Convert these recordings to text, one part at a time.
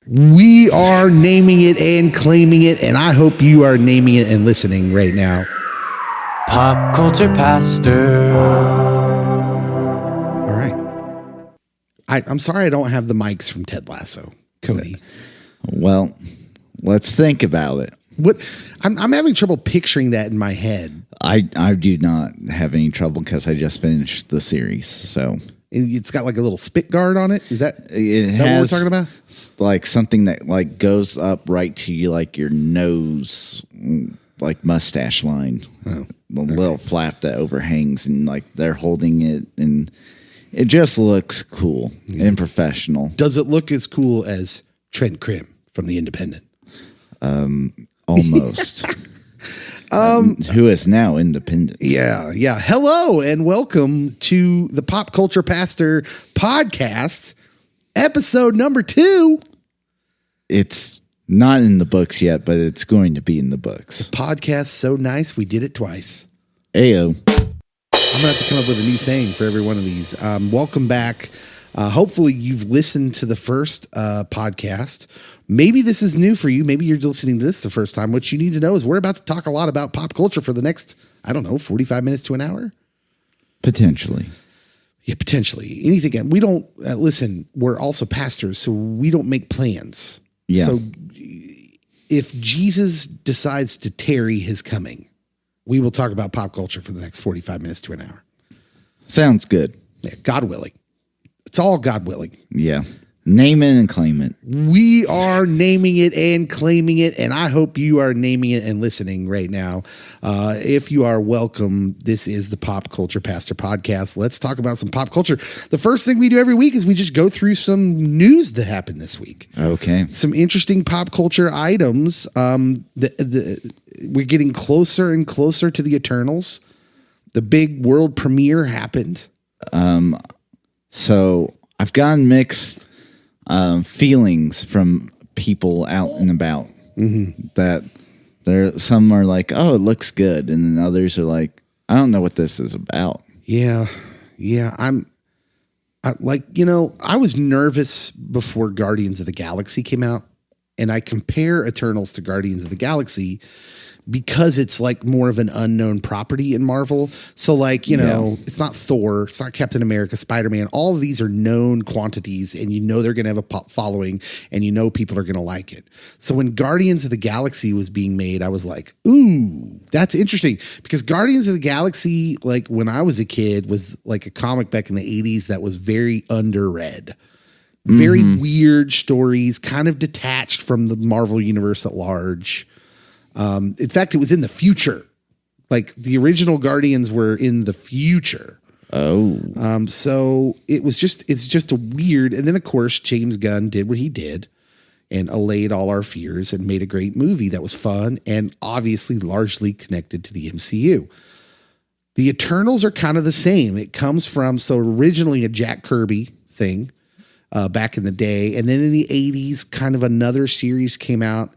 We are naming it and claiming it, and I hope you are naming it and listening right now. Pop Culture Pastor. All right. I'm sorry I don't have the mics from Ted Lasso, Cody. Well, let's think about it. What I'm having trouble picturing that in my head. I do not have any trouble because I just finished the series. So It's got like a little spit guard on it. Is that what we're talking about? Like something that like goes up right to you, like your nose, like mustache line. A little flap that overhangs, and like they're holding it, and it just looks cool and professional. Does it look as cool as Trent Crimm from The Independent? Almost. Who is now independent. Yeah. Hello and welcome to the Pop Culture Pastor podcast, episode number 2. It's not in the books yet, but it's going to be in the books. Podcast so nice we did it twice. Ayo. I'm gonna have to come up with a new saying for every one of these. Welcome back. Hopefully you've listened to the first podcast. Maybe this is new for you. Maybe you're listening to this the first time. What you need to know is we're about to talk a lot about pop culture for the next, 45 minutes to an hour. Potentially. Yeah, potentially. Anything. We don't, listen, we're also pastors, so we don't make plans. Yeah. So if Jesus decides to tarry his coming, we will talk about pop culture for the next 45 minutes to an hour. Sounds good. Yeah, God willing. It's all God willing. Yeah. Name it and claim it. We are naming it and claiming it, and I hope you are naming it and listening right now. If you are, welcome. This is the Pop Culture Pastor podcast. Let's talk about some pop culture. The first thing we do every week is we just go through some news that happened this week. Okay. Some interesting pop culture items. We're getting closer and closer to the Eternals. The big world premiere happened. So I've gotten mixed feelings from people out and about. That some are like, oh, it looks good, and then others are like, I don't know what this is about. Yeah. I was nervous before Guardians of the Galaxy came out, and I compare Eternals to Guardians of the Galaxy because it's like more of an unknown property in Marvel. So like, it's not Thor, it's not Captain America, Spider-Man. All of these are known quantities, and they're going to have a following, and people are going to like it. So when Guardians of the Galaxy was being made, I was like, ooh, that's interesting, because Guardians of the Galaxy, like when I was a kid, was like a comic back in the 80s that was very underread. Very weird stories, kind of detached from the Marvel universe at large. In fact, it was in the future. Like the original Guardians were in the future. Oh. So it's just a weird. And then of course, James Gunn did what he did and allayed all our fears and made a great movie that was fun and obviously largely connected to the MCU. The Eternals are kind of the same. It comes from, originally a Jack Kirby thing back in the day. And then in the 80s, kind of another series came out.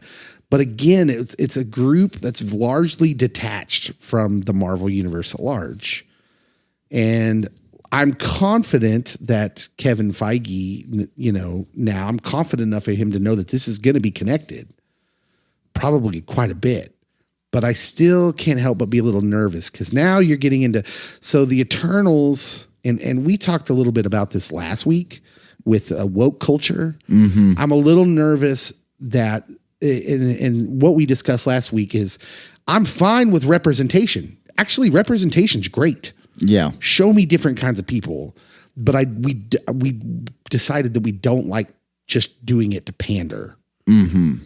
But again, it's a group that's largely detached from the Marvel universe at large. And I'm confident that Kevin Feige, now I'm confident enough in him to know that this is going to be connected, probably quite a bit. But I still can't help but be a little nervous because now you're getting into, the Eternals, and we talked a little bit about this last week with woke culture. I'm a little nervous that, and what we discussed last week is I'm fine with representation. Actually, representation's great. Yeah. Show me different kinds of people. But we decided that we don't like just doing it to pander.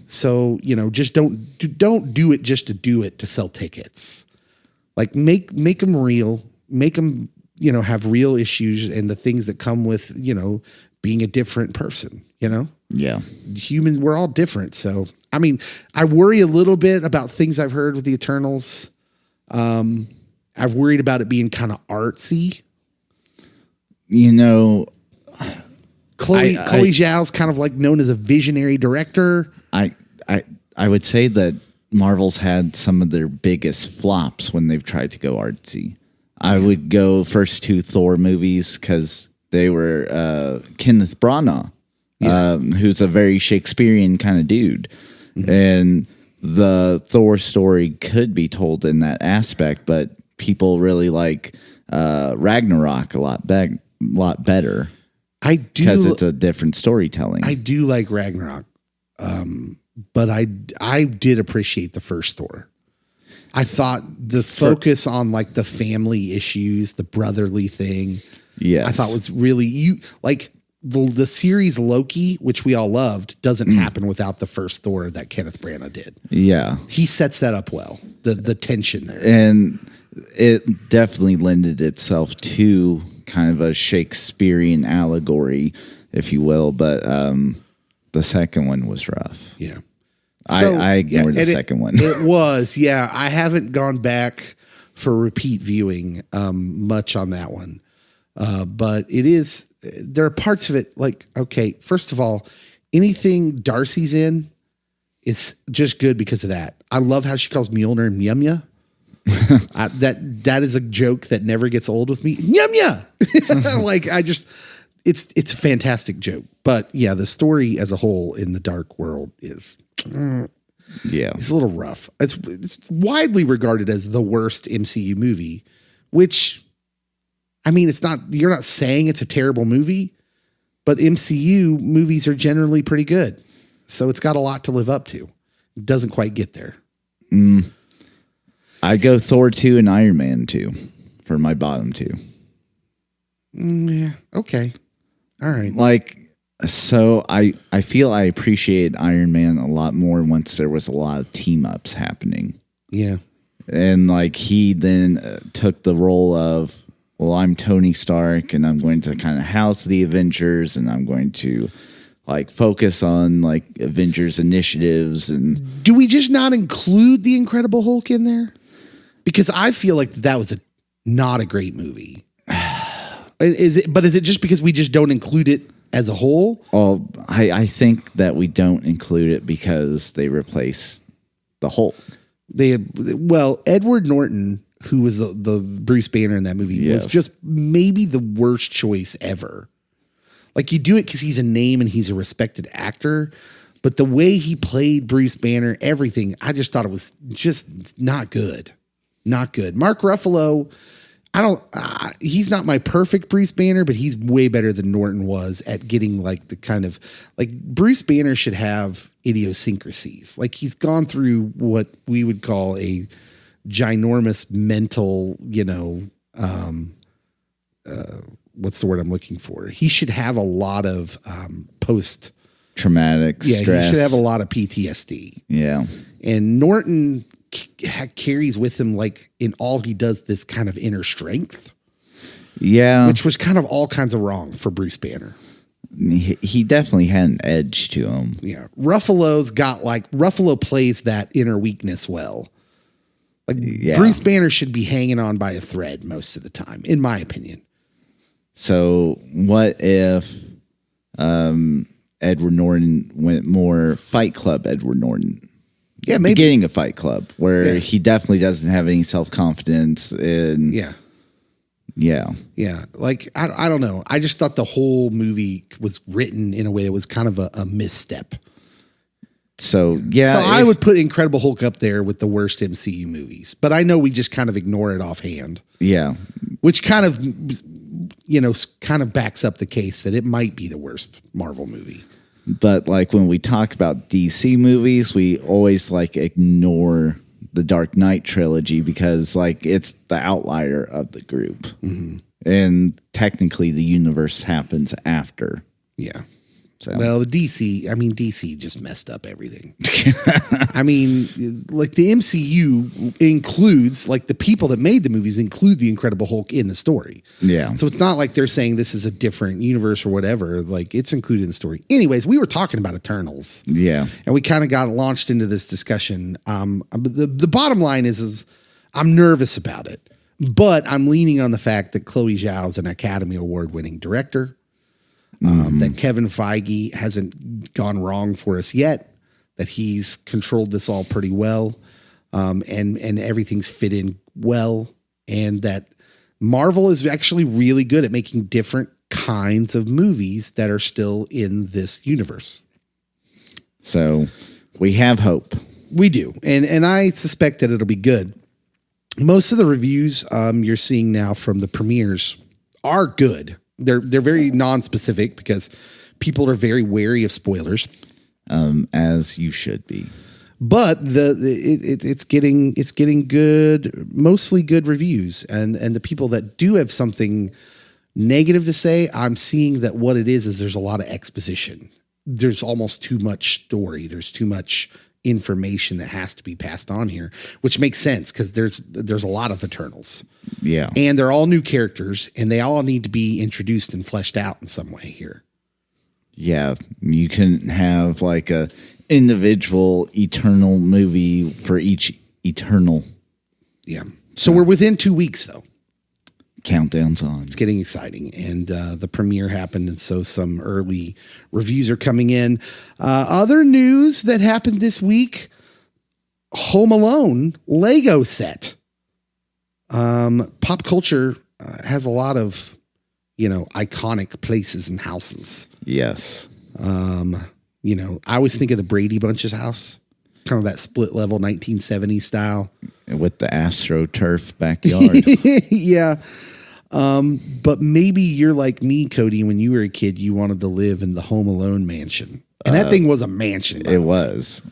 So, just don't do it just to do it to sell tickets. Like make them real, make them, have real issues and the things that come with, being a different person, Yeah. Human, we're all different. So, I worry a little bit about things I've heard with the Eternals. I've worried about it being kind of artsy. Chloe Zhao's kind of like known as a visionary director. I would say that Marvel's had some of their biggest flops when they've tried to go artsy. I would go first 2 Thor movies because they were Kenneth Branagh who's a very Shakespearean kind of dude. And the Thor story could be told in that aspect, but people really like Ragnarok a lot better. I do, because it's a different storytelling. I do like Ragnarok, but I did appreciate the first Thor. I thought the focus on like the family issues, the brotherly thing, I thought was really the series Loki, which we all loved, doesn't happen without the first Thor that Kenneth Branagh did. Yeah, he sets that up well. The tension there, and it definitely lended itself to kind of a Shakespearean allegory, if you will. But the second one was rough. Yeah. So, I ignored the second one. It was, yeah. I haven't gone back for repeat viewing much on that one. But it is, there are parts of it like, okay, first of all, anything Darcy's in is just good because of that. I love how she calls Mjolnir Mjumya. That is a joke that never gets old with me. Mjumya! It's a fantastic joke. But yeah, the story as a whole in the Dark World is... it's a little rough. It's widely regarded as the worst MCU movie, which, I mean, it's not, you're not saying it's a terrible movie, but MCU movies are generally pretty good. So it's got a lot to live up to. It doesn't quite get there. I go Thor 2 and Iron Man 2 for my bottom two. Yeah. Okay. All right. So I feel I appreciate Iron Man a lot more once there was a lot of team ups happening. Yeah. And he then took the role of, well, I'm Tony Stark and I'm going to kind of house the Avengers and I'm going to focus on Avengers initiatives. And do we just not include the Incredible Hulk in there? Because I feel like that was not a great movie. Is it just because we just don't include it as a whole? Oh, I think that we don't include it because they replace the Hulk. Edward Norton, who was the Bruce Banner in that movie, was just maybe the worst choice ever. You do it because he's a name and he's a respected actor, but the way he played Bruce Banner, everything, I just thought it was just not good. Not good. Mark Ruffalo, he's not my perfect Bruce Banner, but he's way better than Norton was at getting the kind of Bruce Banner should have idiosyncrasies. He's gone through what we would call a ginormous mental, what's the word I'm looking for? He should have a lot of post traumatic stress. He should have a lot of PTSD. Yeah. And Norton carries with him in all he does this kind of inner strength, which was kind of all kinds of wrong for Bruce Banner. He definitely had an edge to him. Ruffalo plays that inner weakness well. Bruce Banner should be hanging on by a thread most of the time, in my opinion. So what if Edward Norton went more Fight Club Edward Norton? Yeah, maybe. Beginning of Fight Club, where he definitely doesn't have any self-confidence. And I don't know. I just thought the whole movie was written in a way that was kind of a misstep. So I would put Incredible Hulk up there with the worst MCU movies, but I know we just kind of ignore it offhand. Yeah, which kind of backs up the case that it might be the worst Marvel movie. But when we talk about DC movies, we always ignore the Dark Knight trilogy because it's the outlier of the group. Mm-hmm. And technically the universe happens after. Yeah. So. Well, DC just messed up everything. The MCU includes, the people that made the movies include the Incredible Hulk in the story. Yeah. So it's not like they're saying this is a different universe or whatever. It's included in the story. Anyways, we were talking about Eternals. Yeah. And we kind of got launched into this discussion. The bottom line is I'm nervous about it, but I'm leaning on the fact that Chloe Zhao is an Academy Award winning director. That Kevin Feige hasn't gone wrong for us yet, that he's controlled this all pretty well, and everything's fit in well, and that Marvel is actually really good at making different kinds of movies that are still in this universe. So we have hope. We do. And I suspect that it'll be good. Most of the reviews you're seeing now from the premieres are good. They're very non-specific because people are very wary of spoilers. As you should be. But it's getting good, mostly good reviews. And the people that do have something negative to say, I'm seeing that what it is there's a lot of exposition. There's almost too much story. There's too much information that has to be passed on here, which makes sense because there's a lot of Eternals. Yeah. And they're all new characters and they all need to be introduced and fleshed out in some way here. Yeah. You can have like a individual Eternal movie for each Eternal. Yeah. So we're within 2 weeks though. Countdown's on. It's getting exciting. And the premiere happened. And so some early reviews are coming in. Other news that happened this week, Home Alone Lego set. Pop culture has a lot of, iconic places and houses. Yes. I always think of the Brady Bunch's house, kind of that split level 1970s style. With the AstroTurf backyard. Yeah. But maybe you're like me, Cody. When you were a kid, you wanted to live in the Home Alone mansion. And that thing was a mansion. It was.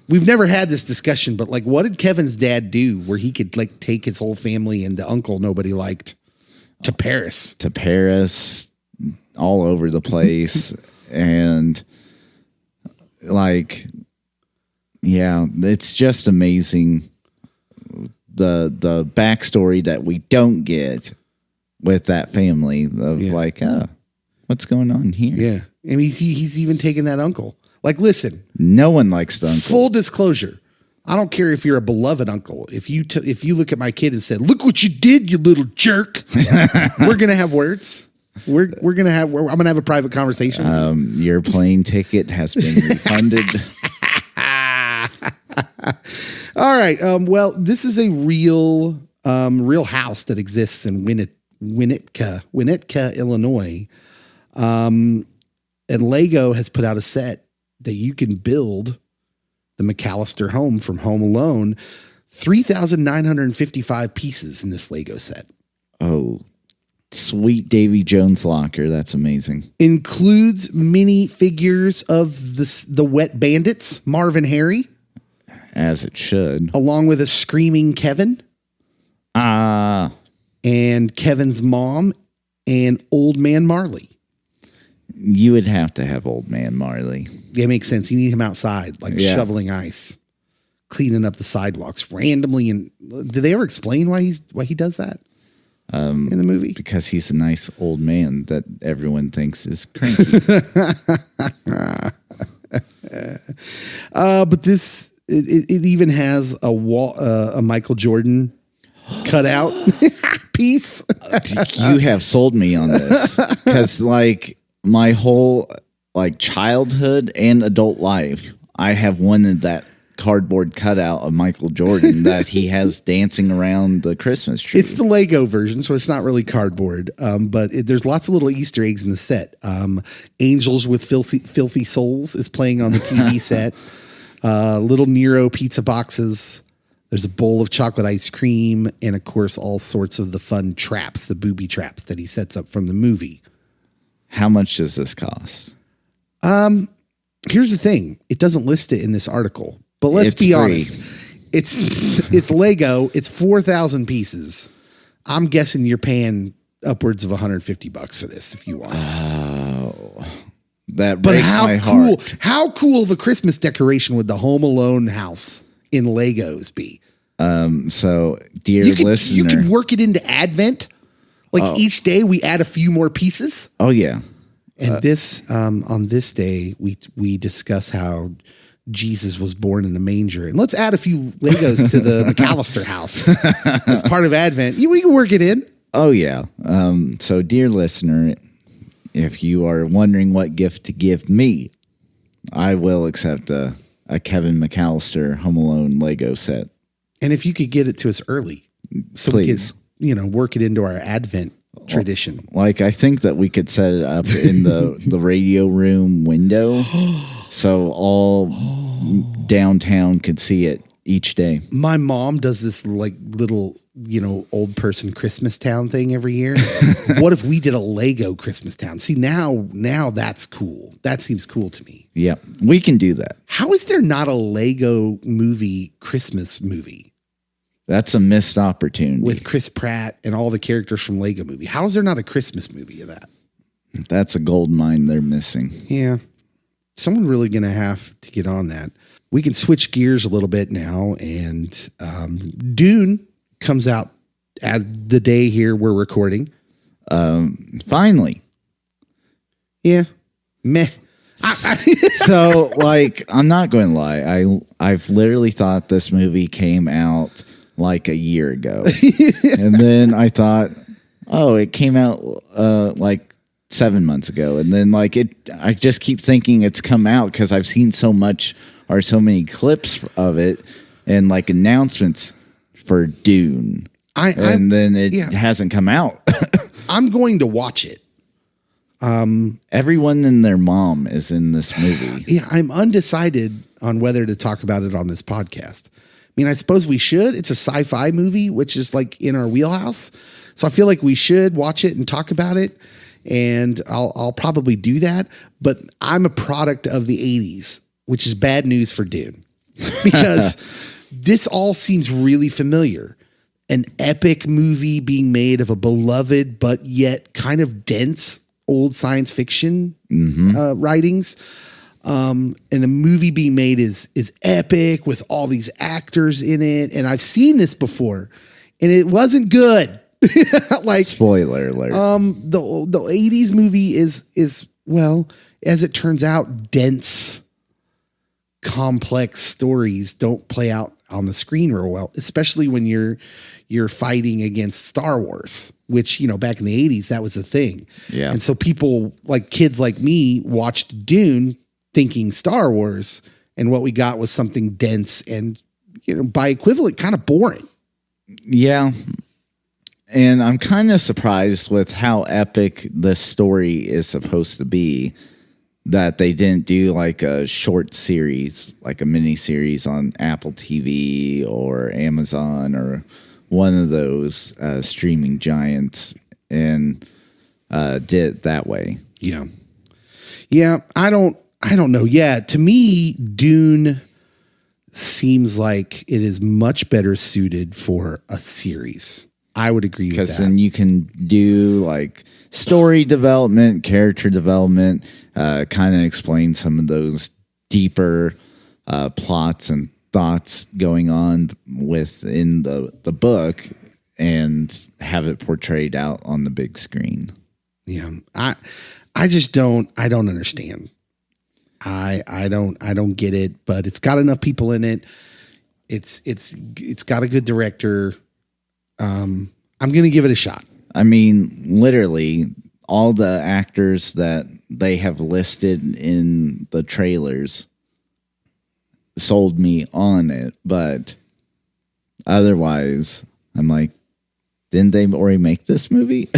We've never had this discussion, but like, what did Kevin's dad do where he could like take his whole family and the uncle nobody liked to Paris? To Paris, all over the place. And like, yeah, it's just amazing. The backstory that we don't get with that family of what's going on here? Yeah. And he's even taken that uncle. Like, listen, no one likes the uncle. Full disclosure. I don't care if you're a beloved uncle. If you look at my kid and said, "Look what you did, you little jerk," we're going to have words. I'm going to have a private conversation. Your plane ticket has been refunded. All right. Well, this is a real house that exists in Winnetka, Illinois. And Lego has put out a set that you can build the McAllister home from Home Alone. 3,955 pieces in this Lego set. Oh, sweet Davy Jones locker. That's amazing. Includes mini figures of the Wet Bandits, Marv and Harry. As it should. Along with a screaming Kevin. And Kevin's mom and Old Man Marley. You would have to have Old Man Marley. Yeah, it makes sense. You need him outside, shoveling ice, cleaning up the sidewalks randomly. And did they ever explain why he does that in the movie? Because he's a nice old man that everyone thinks is cranky. But this it even has a Michael Jordan cutout piece. You have sold me on this because like my whole like childhood and adult life, I have wanted that cardboard cutout of Michael Jordan that he has dancing around the Christmas tree. It's the Lego version, so it's not really cardboard, but there's lots of little Easter eggs in the set. Angels with Filthy Souls is playing on the TV set. Little Nero pizza boxes. There's a bowl of chocolate ice cream, and of course, all sorts of the fun traps, the booby traps that he sets up from the movie. How much does this cost? Here's the thing. It doesn't list it in this article, but let's be honest. It's Lego. It's 4,000 pieces. I'm guessing you're paying upwards of $150 for this if you want. Oh, that breaks my heart. How cool of a Christmas decoration would the Home Alone house in Legos be? So, dear listener, you could work it into Advent. Like each day we add a few more pieces. Oh yeah. And on this day we discuss how Jesus was born in the manger. And let's add a few Legos to the McAllister house as part of Advent. We can work it in. Oh yeah. So dear listener, if you are wondering what gift to give me, I will accept a Kevin McAllister Home Alone Lego set. And if you could get it to us early, so please. we could, work it into our Advent tradition. Like, I think that we could set it up in the radio room window so all downtown could see it each day. My mom does this like little, old person Christmas town thing every year. What if we did a Lego Christmas town? See, now that's cool. That seems cool to me. Yeah, we can do that. How is there not a Lego movie Christmas movie That's a missed opportunity. with Chris Pratt and all the characters from Lego movie? How is there not a Christmas movie of that? That's a gold mine they're missing. Yeah. Someone really going to have to get on that. We can switch gears a little bit now, and Dune comes out as the day here we're recording. Finally. Yeah. Meh. So, like, I'm not going to lie. I've literally thought this movie came out like a year ago. And then I thought, oh, it came out like 7 months ago. And then I just keep thinking it's come out because I've seen so many clips of it and like announcements for Dune. And then it hasn't come out. I'm going to watch it. Everyone and their mom is in this movie. Yeah, I'm undecided on whether to talk about it on this podcast. I mean, I suppose we should. It's a sci-fi movie, which is like in our wheelhouse. So I feel like we should watch it and talk about it. And I'll probably do that. But I'm a product of the 80s, which is bad news for Dune. Because this all seems really familiar. An epic movie being made of a beloved but yet kind of dense old science fiction writings. And the movie being made is epic with all these actors in it. And I've seen this before and it wasn't good. Like, spoiler alert. The 80s movie is well, as it turns out, dense, complex stories don't play out on the screen real well, especially when you're fighting against Star Wars, which, back in the 80s, that was a thing. Yeah. And so people like kids like me watched Dune thinking Star Wars, and what we got was something dense and, by equivalent, kind of boring. Yeah. And I'm kind of surprised with how epic this story is supposed to be that they didn't do like a short series, like a mini series on Apple TV or Amazon or one of those streaming giants and did it that way. Yeah. Yeah. I don't know. Yeah. To me, Dune seems like it is much better suited for a series. I would agree with that. Because then you can do like story development, character development, kind of explain some of those deeper plots and thoughts going on within the book and have it portrayed out on the big screen. Yeah. I just don't understand. I don't get it, but it's got enough people in it. It's got a good director. I'm going to give it a shot. I mean, literally all the actors that they have listed in the trailers sold me on it, but otherwise I'm like, didn't they already make this movie?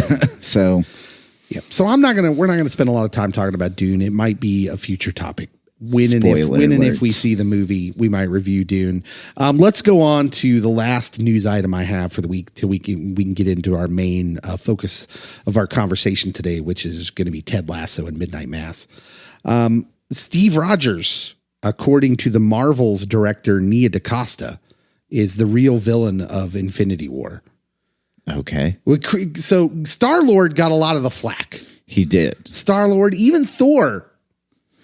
So, yeah. So we're not going to spend a lot of time talking about Dune. It might be a future topic. When and if we see the movie, we might review Dune. Let's go on to the last news item I have for the week till we can get into our main focus of our conversation today, which is going to be Ted Lasso and Midnight Mass. Steve Rogers, according to the Marvel's director Nia DaCosta, is the real villain of Infinity War. Okay. So Star-Lord got a lot of the flack. He did. Star-Lord, even Thor,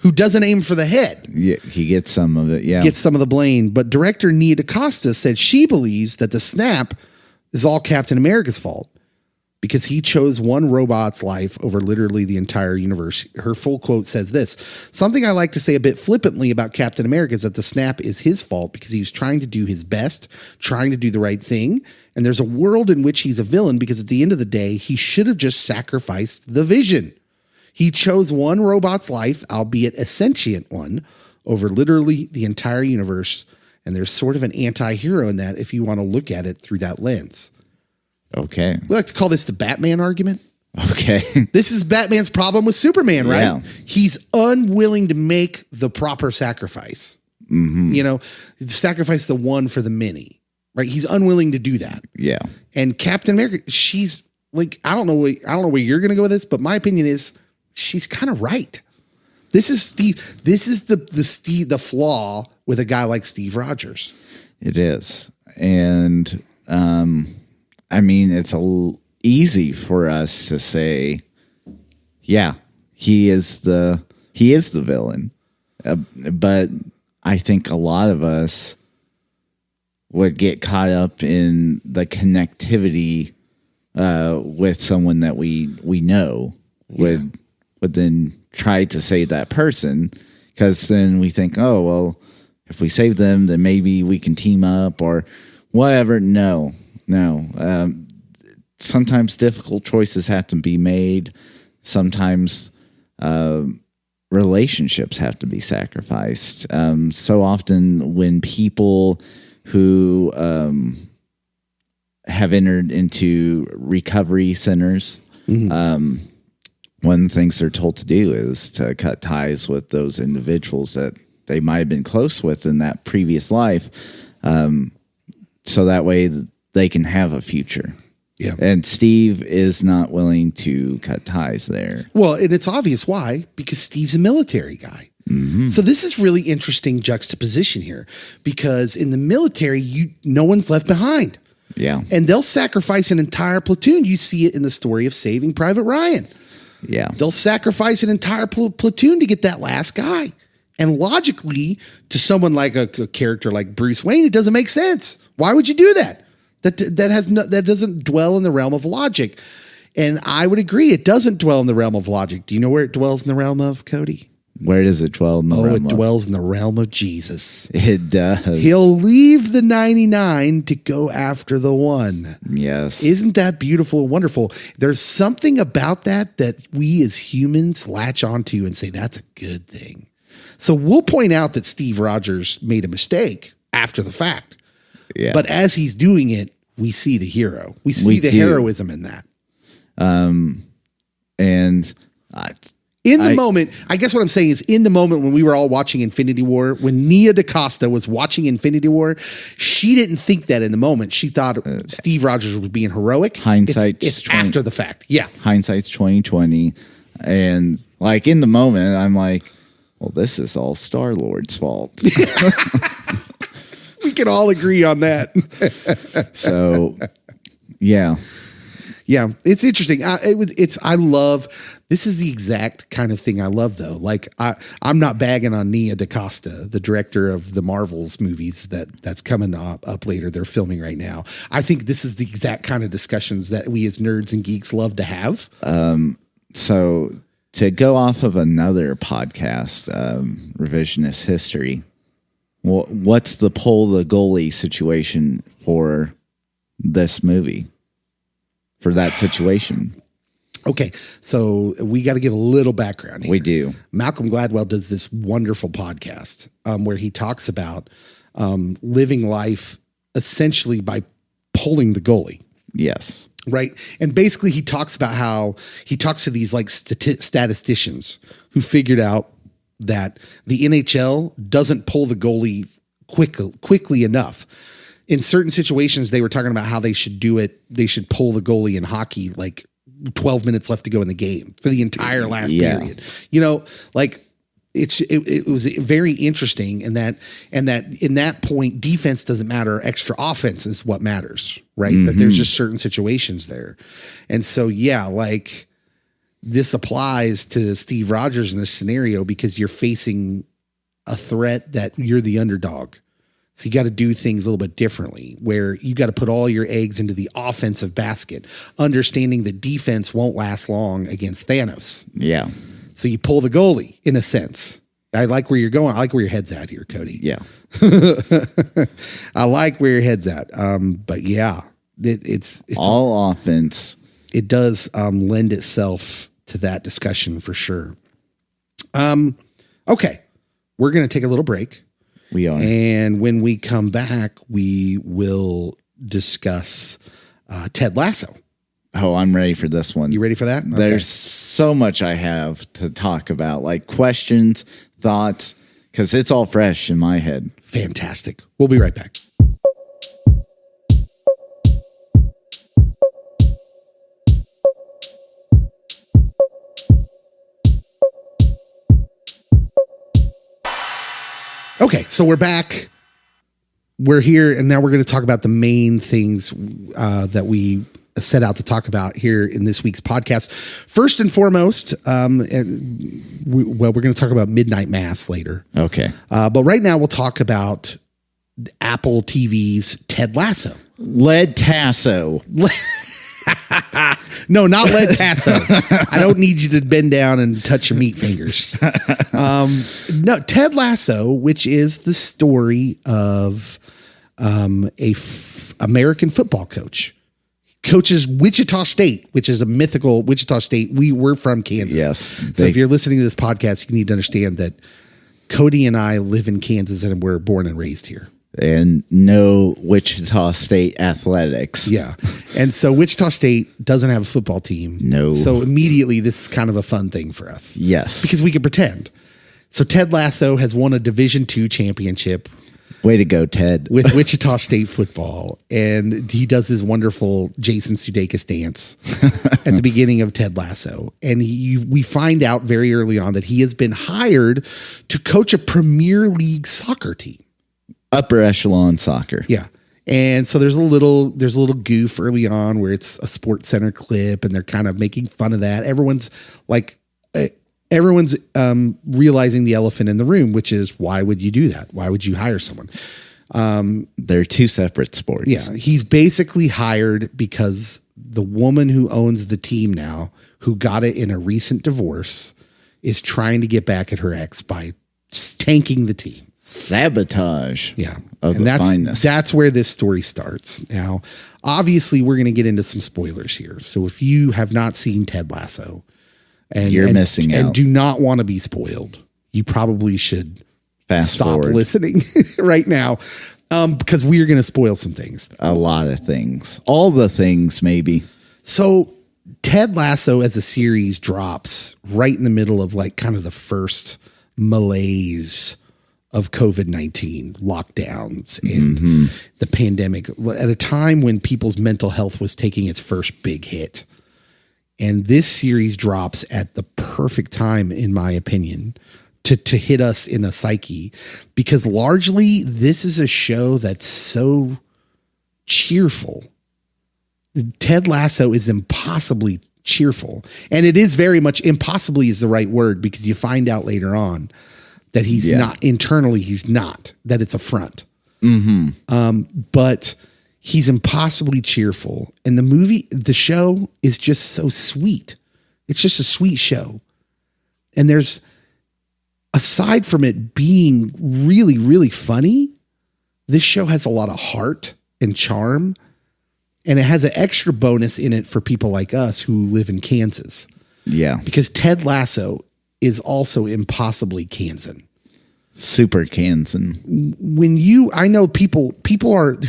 who doesn't aim for the head. Yeah, he gets some of it, yeah. Gets some of the blame. But director Nia DaCosta said she believes that the snap is all Captain America's fault because he chose one robot's life over literally the entire universe. Her full quote says this: "Something I like to say a bit flippantly about Captain America is that the snap is his fault because he was trying to do his best, trying to do the right thing. And there's a world in which he's a villain because at the end of the day, he should have just sacrificed the vision. He chose one robot's life, albeit a sentient one, over literally the entire universe. And there's sort of an anti-hero in that if you want to look at it through that lens." Okay. We like to call this the Batman argument. Okay. This is Batman's problem with Superman, right? Yeah. He's unwilling to make the proper sacrifice. You know, sacrifice the one for the many, right? He's unwilling to do that. Yeah. And Captain America, she's like, I don't know where you're going to go with this, but my opinion is she's kind of right. This is the flaw with a guy like Steve Rogers. It is. And I mean, it's easy for us to say, yeah, he is the villain. But I think a lot of us would get caught up in the connectivity with someone that we know would then try to save that person, because then we think, oh, well, if we save them, then maybe we can team up or whatever. No. Sometimes difficult choices have to be made. Sometimes relationships have to be sacrificed. So often when people who have entered into recovery centers, one of the things they're told to do is to cut ties with those individuals that they might have been close with in that previous life, so that way they can have a future. Yeah. And Steve is not willing to cut ties there. Well, and it's obvious why, because Steve's a military guy. So this is really interesting juxtaposition here, because in the military, no one's left behind. Yeah. And they'll sacrifice an entire platoon. You see it in the story of Saving Private Ryan. Yeah. They'll sacrifice an entire platoon to get that last guy. And logically, to someone like a character like Bruce Wayne, it doesn't make sense. Why would you do that? That doesn't dwell in the realm of logic. And I would agree, it doesn't dwell in the realm of logic. Do you know where it dwells in the realm of, Cody? Where does it dwell in the realm it dwells in the realm of Jesus. It does. He'll leave the 99 to go after the one. Yes. Isn't that beautiful and wonderful? There's something about that we as humans latch onto and say, that's a good thing. So we'll point out that Steve Rogers made a mistake after the fact. Yeah. But as he's doing it, we see the hero. We see the heroism in that. And in the moment, I guess what I'm saying is, in the moment when we were all watching Infinity War, when Nia DaCosta was watching Infinity War, she didn't think that in the moment. She thought Steve Rogers was being heroic. It's after the fact. Yeah. Hindsight's 2020. And like in the moment, I'm like, well, this is all Star-Lord's fault. We can all agree on that. So, yeah. Yeah, it's interesting. This is the exact kind of thing I love, though. Like, I'm not bagging on Nia DaCosta, the director of the Marvels movies that's coming up later. They're filming right now. I think this is the exact kind of discussions that we as nerds and geeks love to have. So to go off of another podcast, Revisionist History, what's the pull the goalie situation for this movie? For that situation? Okay, so we got to give a little background here. We do. Malcolm Gladwell does this wonderful podcast where he talks about living life essentially by pulling the goalie. Yes. Right. And basically he talks about how he talks to these like statisticians who figured out that the NHL doesn't pull the goalie quickly enough. In certain situations, they were talking about how they should do it. They should pull the goalie in hockey like 12 minutes left to go in the game for the entire last period. You know, like it was very interesting in that in that point, defense doesn't matter. Extra offense is what matters, right? That there's just certain situations there. And so, yeah, like this applies to Steve Rogers in this scenario because you're facing a threat that you're the underdog. So you got to do things a little bit differently where you got to put all your eggs into the offensive basket, understanding that defense won't last long against Thanos. Yeah. So you pull the goalie in a sense. I like where you're going. I like where your head's at here, Cody. Yeah. I like where your head's at. But yeah, it's all offense. It does lend itself to that discussion for sure. Okay. We're going to take a little break. We are. And when we come back, we will discuss Ted Lasso. Oh, I'm ready for this one. You ready for that? Okay. There's so much I have to talk about, like questions, thoughts, because it's all fresh in my head. Fantastic. We'll be right back. Okay, so we're back. We're here, and now we're going to talk about the main things that we set out to talk about here in this week's podcast. First and foremost, we're going to talk about Midnight Mass later. Okay. But right now, we'll talk about Apple TV's Ted Lasso. Lead Tasso. No, not Lead Tasso. I don't need you to bend down and touch your meat fingers. No, Ted Lasso, which is the story of American football coach. Coaches Wichita State, which is a mythical Wichita State. We're from Kansas. Yes. So if you're listening to this podcast, you need to understand that Cody and I live in Kansas and we're born and raised here. And no Wichita State athletics. Yeah. And so Wichita State doesn't have a football team. No. So immediately this is kind of a fun thing for us. Yes. Because we can pretend. So Ted Lasso has won a Division II championship Way to go, Ted. with Wichita State football. And he does his wonderful Jason Sudeikis dance at the beginning of Ted Lasso. And we find out very early on that he has been hired to coach a Premier League soccer team. Upper echelon soccer. Yeah. And so there's a little goof early on where it's a Sports Center clip and they're kind of making fun of that. Everyone's realizing the elephant in the room, which is, why would you do that? Why would you hire someone? They're two separate sports. Yeah. He's basically hired because the woman who owns the team now, who got it in a recent divorce, is trying to get back at her ex by tanking the team. Sabotage. Yeah. Of And the finest. that's where this story starts. Now, obviously, we're going to get into some spoilers here. So if you have not seen Ted Lasso and You're missing and out. do not want to be spoiled, you probably should Fast stop forward. listening right now, because we are going to spoil some things. A lot of things. All the things, maybe. So Ted Lasso as a series drops right in the middle of like kind of the first malaise of COVID-19 lockdowns and the pandemic, at a time when people's mental health was taking its first big hit. And this series drops at the perfect time, in my opinion, to hit us in a psyche, because largely this is a show that's so cheerful. Ted Lasso is impossibly cheerful. And it is very much, impossibly is the right word, because you find out later on that he's not, internally he's not, that it's a front. But he's impossibly cheerful. And the show is just so sweet. It's just a sweet show. And there's, aside from it being really, really funny, this show has a lot of heart and charm. And it has an extra bonus in it for people like us who live in Kansas. Yeah. Because Ted Lasso is also impossibly Kansan. Super Kansan. I know people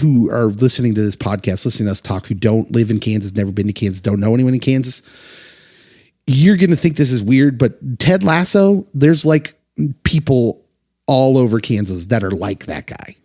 who are listening to this podcast, listening to us talk, who don't live in Kansas, never been to Kansas, don't know anyone in Kansas. You're going to think this is weird, but Ted Lasso, there's like people all over Kansas that are like that guy.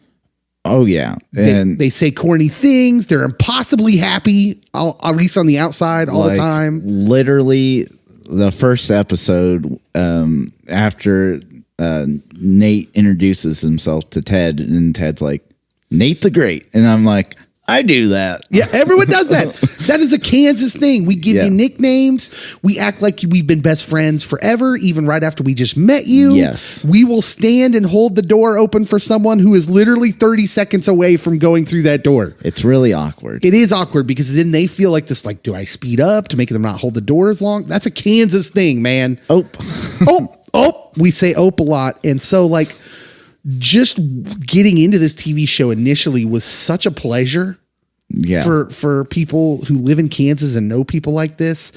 Oh, yeah. And They say corny things. They're impossibly happy, at least on the outside, all the time. Literally, the first episode, after Nate introduces himself to Ted, and Ted's like, Nate the Great. And I'm like, I do that. Yeah, everyone does that. That is a Kansas thing. We give you nicknames. We act like we've been best friends forever, even right after we just met you. Yes. We will stand and hold the door open for someone who is literally 30 seconds away from going through that door. It's really awkward. It is awkward because then they feel like this, like, do I speed up to make them not hold the door as long? That's a Kansas thing, man. Oh, we say ope a lot. And so, like, just getting into this TV show initially was such a pleasure for people who live in Kansas and know people like this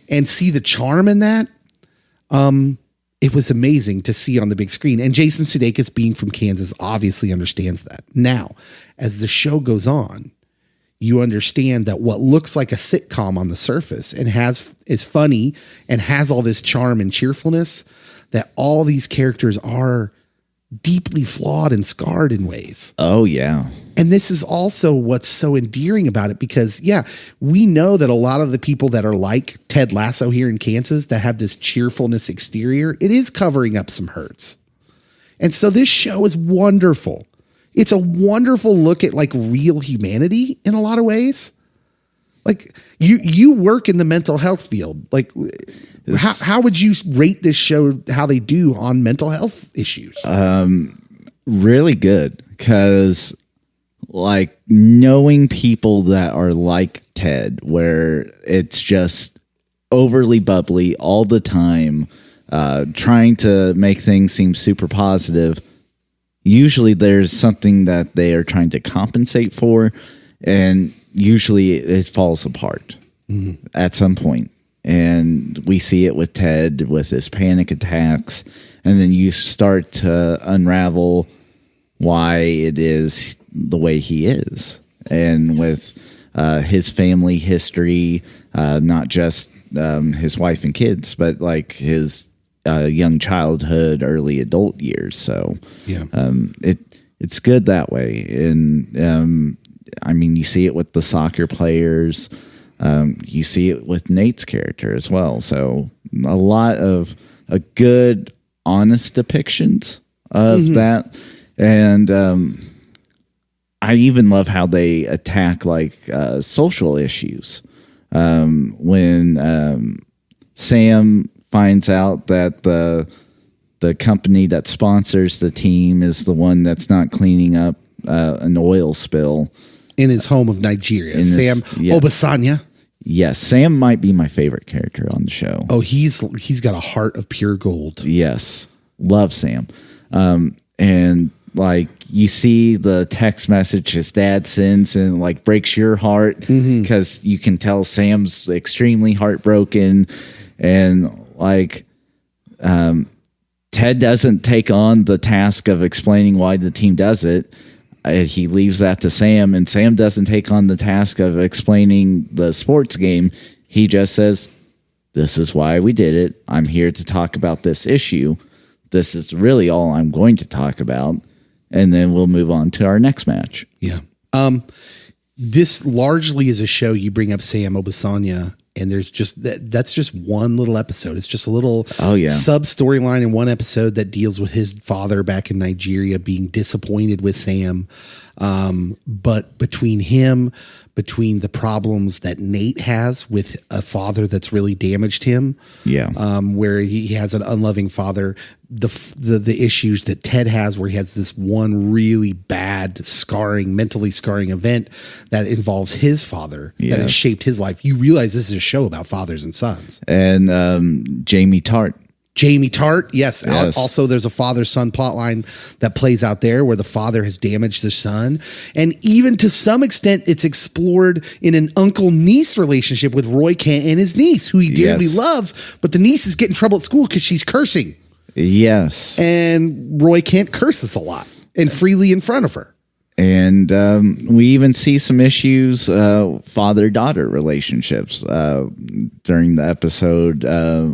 and see the charm in that. It was amazing to see on the big screen. And Jason Sudeikis, being from Kansas, obviously understands that. Now, as the show goes on, you understand that what looks like a sitcom on the surface and is funny and has all this charm and cheerfulness, that all these characters are deeply flawed and scarred in ways. Oh, yeah. And this is also what's so endearing about it, because, yeah, we know that a lot of the people that are like Ted Lasso here in Kansas that have this cheerfulness exterior, it is covering up some hurts. And so this show is wonderful. It's a wonderful look at like real humanity in a lot of ways. Like you work in the mental health field. Like how would you rate this show, how they do on mental health issues? Really good, because like knowing people that are like Ted, where it's just overly bubbly all the time, trying to make things seem super positive. Usually there's something that they are trying to compensate for, and usually it falls apart at some point. And we see it with Ted with his panic attacks, and then you start to unravel why it is the way he is. And with his family history, not just his wife and kids, but like his young childhood, early adult years. So yeah, it's good that way. And I mean, you see it with the soccer players. You see it with Nate's character as well. So a lot of a good, honest depictions of that. And I even love how they attack like social issues. When Sam finds out that the company that sponsors the team is the one that's not cleaning up an oil spill in his home of Nigeria, Sam Obasanya. Yes, Sam might be my favorite character on the show. Oh, he's got a heart of pure gold. Yes, love Sam. And like you see the text message his dad sends and like breaks your heart, because you can tell Sam's extremely heartbroken. And like Ted doesn't take on the task of explaining why the team does it. He leaves that to Sam, and Sam doesn't take on the task of explaining the sports game. He just says, "This is why we did it. I'm here to talk about this issue. This is really all I'm going to talk about." And then we'll move on to our next match. Yeah. This largely is a show. You bring up Sam Obasanya, and there's just that's just one little episode. It's just a little sub storyline in one episode that deals with his father back in Nigeria being disappointed with Sam. But between the problems that Nate has with a father that's really damaged him, where he has an unloving father, the issues that Ted has, where he has this one really bad mentally scarring event that involves his father that has shaped his life. You realize this is a show about fathers and sons. And Jamie Tart. Yes. Also, there's a father-son plotline that plays out there where the father has damaged the son. And even to some extent, it's explored in an uncle-niece relationship with Roy Kent and his niece, who he dearly loves. But the niece is getting in trouble at school because she's cursing. Yes. And Roy Kent curses a lot and freely in front of her. And we even see some issues, father-daughter relationships during the episode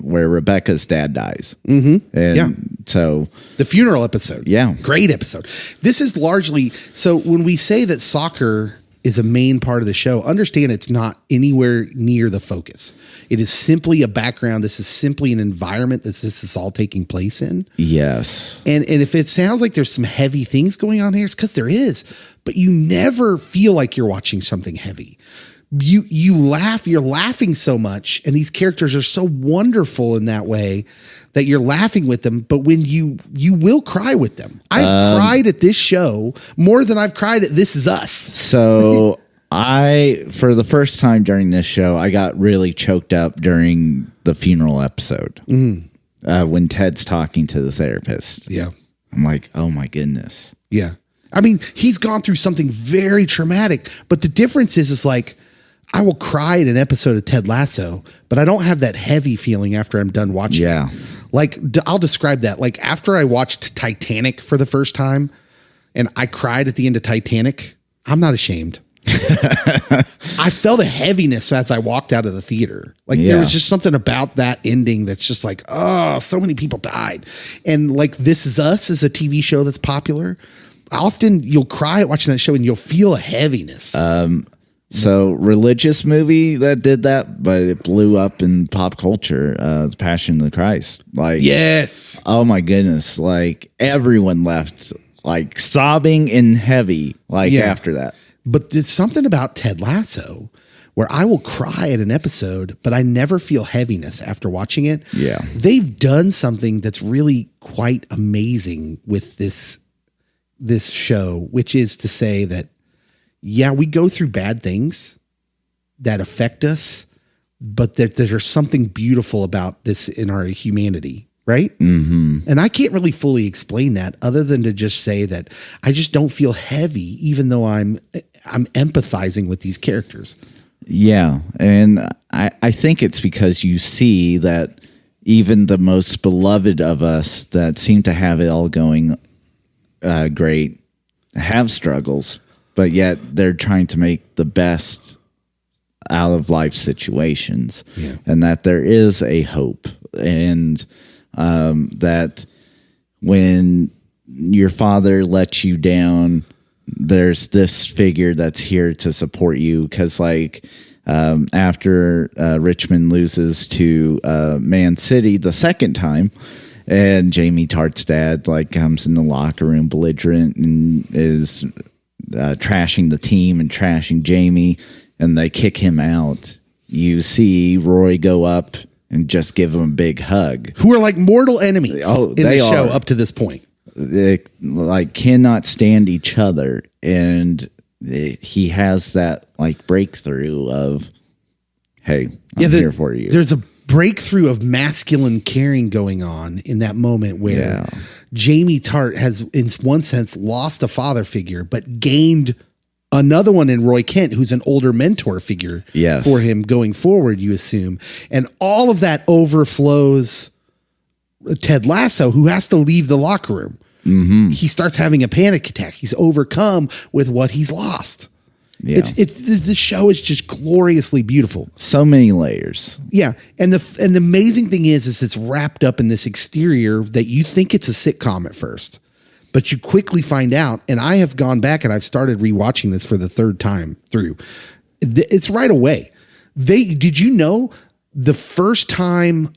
where Rebecca's dad dies. And so the funeral episode. Yeah. Great episode. This is largely, so when we say that soccer is a main part of the show, understand it's not anywhere near the focus. It is simply a background. This is simply an environment that this is all taking place in. Yes. And if it sounds like there's some heavy things going on here, it's because there is. But you never feel like you're watching something heavy. You laugh. You're laughing so much, and these characters are so wonderful in that way that you're laughing with them. But when you will cry with them. I've cried at this show more than I've cried at This Is Us. So for the first time during this show, I got really choked up during the funeral episode when Ted's talking to the therapist. Yeah. I'm like, oh my goodness. Yeah. I mean, he's gone through something very traumatic, but the difference is like, I will cry at an episode of Ted Lasso, but I don't have that heavy feeling after I'm done watching. Yeah. Like, I'll describe that. Like, after I watched Titanic for the first time and I cried at the end of Titanic, I'm not ashamed. I felt a heaviness as I walked out of the theater. Like there was just something about that ending that's just like, oh, so many people died. And like This Is Us is a TV show that's popular. Often you'll cry watching that show and you'll feel a heaviness. So religious movie that did that, but it blew up in pop culture. The Passion of the Christ. Like, yes. Oh my goodness. Like everyone left like sobbing and heavy after that. But there's something about Ted Lasso where I will cry at an episode, but I never feel heaviness after watching it. Yeah. They've done something that's really quite amazing with this show, which is to say that, yeah, we go through bad things that affect us, but that there's something beautiful about this in our humanity. Right. Mm-hmm. And I can't really fully explain that other than to just say that I just don't feel heavy, even though I'm empathizing with these characters. Yeah. And I think it's because you see that even the most beloved of us that seem to have it all going great have struggles, but yet they're trying to make the best out of life situations, and that there is a hope, and that when your father lets you down, there's this figure that's here to support you. Because after Richmond loses to Man City the second time, and Jamie Tartt's dad comes in the locker room belligerent and is trashing the team and trashing Jamie, and they kick him out, you see Roy go up and just give him a big hug. Who are like mortal enemies in the show up to this point. They cannot stand each other. And he has that breakthrough of, hey, I'm here for you. There's a breakthrough of masculine caring going on in that moment where Jamie Tartt has, in one sense, lost a father figure, but gained another one in Roy Kent, who's an older mentor figure for him going forward, you assume. And all of that overflows Ted Lasso, who has to leave the locker room. Mm-hmm. He starts having a panic attack. He's overcome with what he's lost. Yeah. The show is just gloriously beautiful. So many layers. Yeah. And the amazing thing is it's wrapped up in this exterior that you think it's a sitcom at first, but you quickly find out, and I have gone back and I've started rewatching this for the third time through. It's right away. Did you know the first time,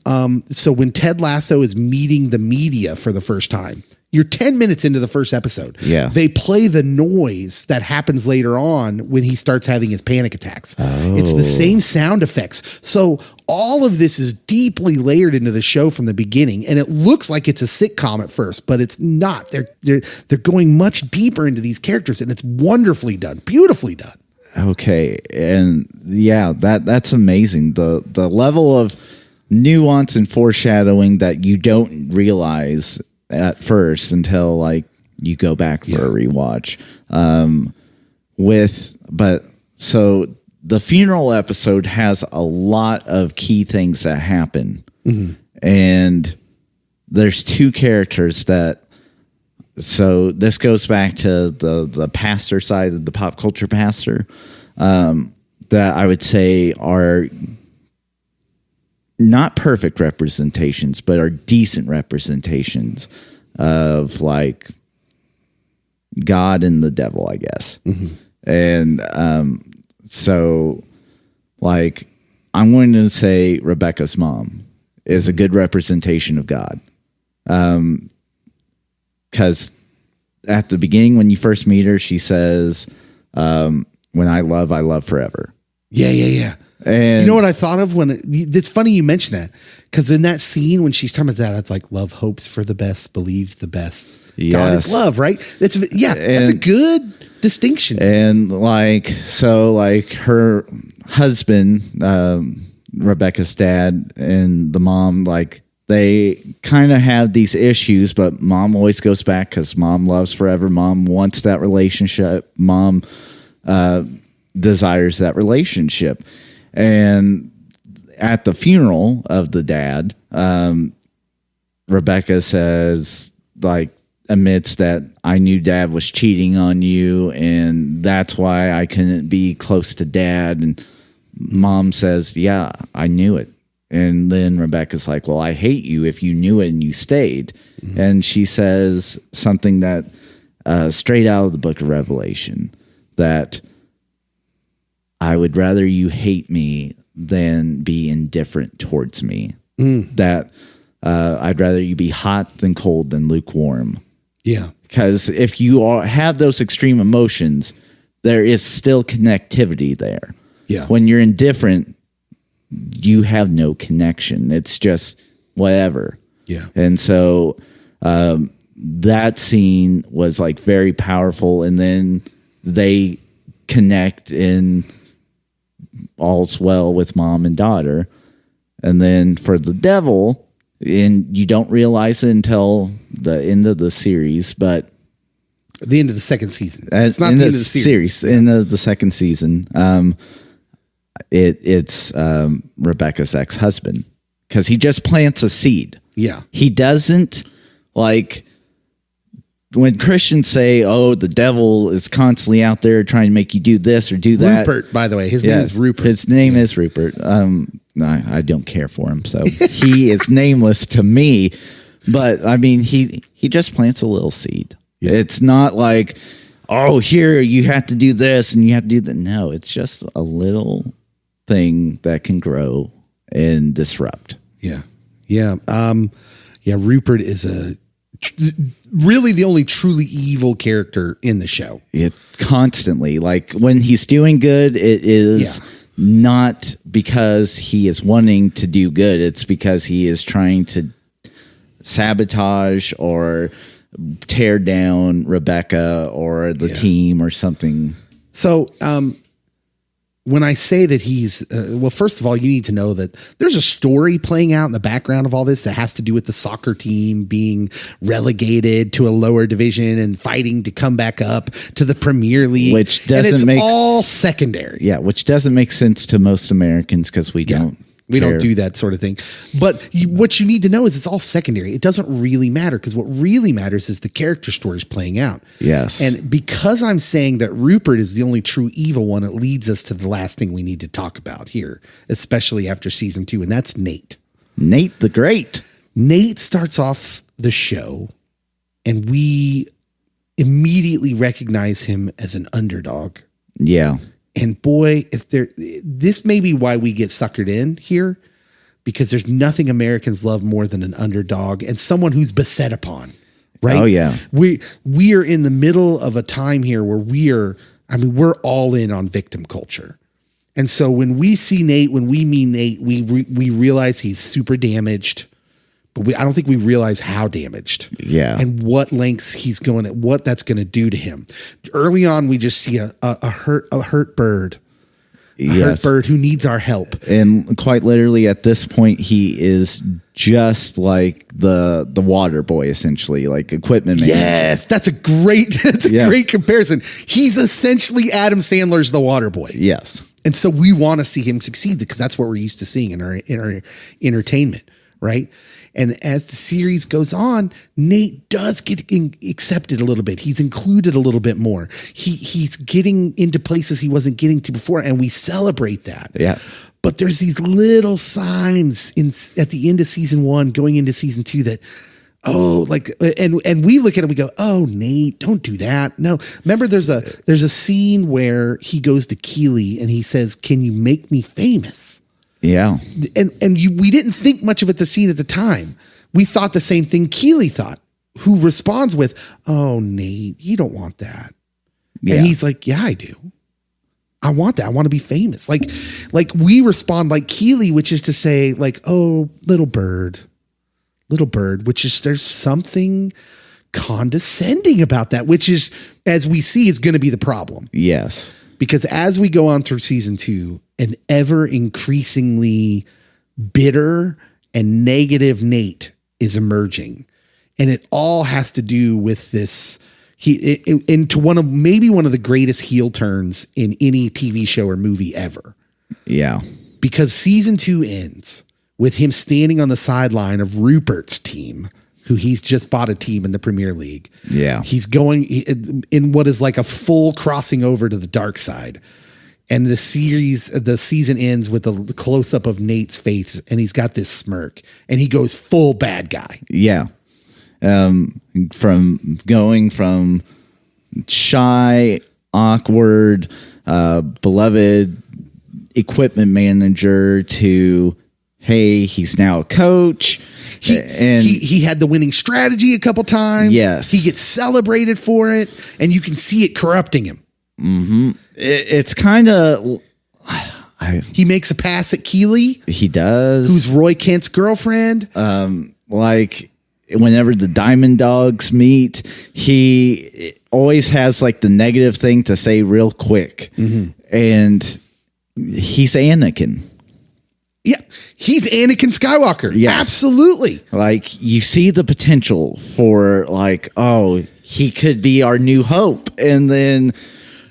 so when Ted Lasso is meeting the media for the first time, you're 10 minutes into the first episode. Yeah. They play the noise that happens later on when he starts having his panic attacks. Oh. It's the same sound effects. So all of this is deeply layered into the show from the beginning, and it looks like it's a sitcom at first, but it's not. They're going much deeper into these characters, and it's wonderfully done, beautifully done. Okay. And yeah, that's amazing. The level of nuance and foreshadowing that you don't realize at first until you go back for a rewatch. So the funeral episode has a lot of key things that happen. Mm-hmm. And there's two characters so this goes back to the pastor side of the pop culture pastor, that I would say are not perfect representations, but are decent representations of God and the devil, I guess. Mm-hmm. And so I'm going to say Rebecca's mom is a good representation of God. Because at the beginning, when you first meet her, she says, when I love forever. Yeah. And you know what I thought of it's funny you mention that, because in that scene when she's talking about that, it's love hopes for the best, believes the best. Yes. God is love, right? That's a good distinction. And her husband, Rebecca's dad, and the mom, they kind of have these issues, but mom always goes back because mom loves forever. Mom wants that relationship. Mom desires that relationship. And at the funeral of the dad, Rebecca says, admits that I knew Dad was cheating on you, and that's why I couldn't be close to Dad. And Mom says, yeah, I knew it. And then Rebecca's like, well, I hate you if you knew it and you stayed. And she says something that straight out of the book of Revelation, that I would rather you hate me than be indifferent towards me. That I'd rather you be hot than cold than lukewarm. Yeah. Because if you have those extreme emotions, there is still connectivity there. Yeah. When you're indifferent, you have no connection. It's just whatever. Yeah. And so that scene was like very powerful. And then they connect and all's well with mom and daughter. And then for the devil, and you don't realize it until the end of the series, but the end of the second season. It's not the end of the series. End of the second season. It's Rebecca's ex-husband, because he just plants a seed. Yeah. He doesn't, like, when Christians say, oh, the devil is constantly out there trying to make you do this or do that. Rupert, by the way. His name is Rupert. His name is Rupert. I don't care for him, so he is nameless to me. But, I mean, he just plants a little seed. Yeah. It's not like, oh, here, you have to do this and you have to do that. No, it's just a little thing that can grow and disrupt. Yeah. Yeah. Rupert is really the only truly evil character in the show. It constantly, like, when he's doing good, it is not because he is wanting to do good. It's because he is trying to sabotage or tear down Rebecca or the team or something. So, when I say that he's, well, first of all, you need to know that there's a story playing out in the background of all this that has to do with the soccer team being relegated to a lower division and fighting to come back up to the Premier League. Which doesn't make all secondary. Yeah, which doesn't make sense to most Americans because we don't. We don't do that sort of thing. But what you need to know is it's all secondary. It doesn't really matter, because what really matters is the character stories playing out. Yes. And because I'm saying that Rupert is the only true evil one, it leads us to the last thing we need to talk about here, especially after season 2, and that's Nate. Nate the Great. Nate starts off the show, and we immediately recognize him as an underdog. Yeah. And boy, this may be why we get suckered in here, because there's nothing Americans love more than an underdog and someone who's beset upon, right? Oh yeah. We are in the middle of a time here where we're all in on victim culture. And so when we see Nate, when we meet Nate, we realize he's super damaged, but I don't think we realize how damaged. Yeah. And what lengths he's going at, what that's going to do to him. Early on, we just see a hurt bird. Hurt bird who needs our help. And quite literally at this point, he is just like the water boy, essentially, like equipment man. Yes, that's a great great comparison. He's essentially Adam Sandler's the water boy. Yes. And so we want to see him succeed, because that's what we're used to seeing in our entertainment, right? And as the series goes on, Nate does get accepted a little bit. He's included a little bit more. He's getting into places he wasn't getting to before, and we celebrate that. Yeah. But there's these little signs at the end of season 1 going into season 2 that, and we look at it, we go, oh, Nate, don't do that. No, remember there's a scene where he goes to Keeley and he says, can you make me famous? Yeah. We didn't think much of it, the scene at the time. We thought the same thing Keeley thought, who responds with, oh, Nate, you don't want that. Yeah. And he's like, yeah, I do. I want that. I want to be famous. Like we respond like Keeley, which is to say, like, oh, little bird, which is, there's something condescending about that, which is, as we see, is going to be the problem. Yes. Because as we go on through season 2, an ever increasingly bitter and negative Nate is emerging. And it all has to do with this, into one of the greatest heel turns in any TV show or movie ever. Yeah. Because season 2 ends with him standing on the sideline of Rupert's team, who he's just bought a team in the Premier League. Yeah. He's going in what is like a full crossing over to the dark side. And the season ends with a close up of Nate's face, and he's got this smirk, and he goes full bad guy. Yeah. From going from shy, awkward, beloved equipment manager to, hey, he's now a coach. He had the winning strategy a couple times. Yes. He gets celebrated for it, and you can see it corrupting him. Mm-hmm. It's kind of... He makes a pass at Keely. He does. Who's Roy Kent's girlfriend. Like, whenever the Diamond Dogs meet, he always has like the negative thing to say real quick. Mm-hmm. And he's Anakin. Yeah, he's Anakin Skywalker. Yes. Absolutely. Like, you see the potential for like, oh, he could be our new hope. And then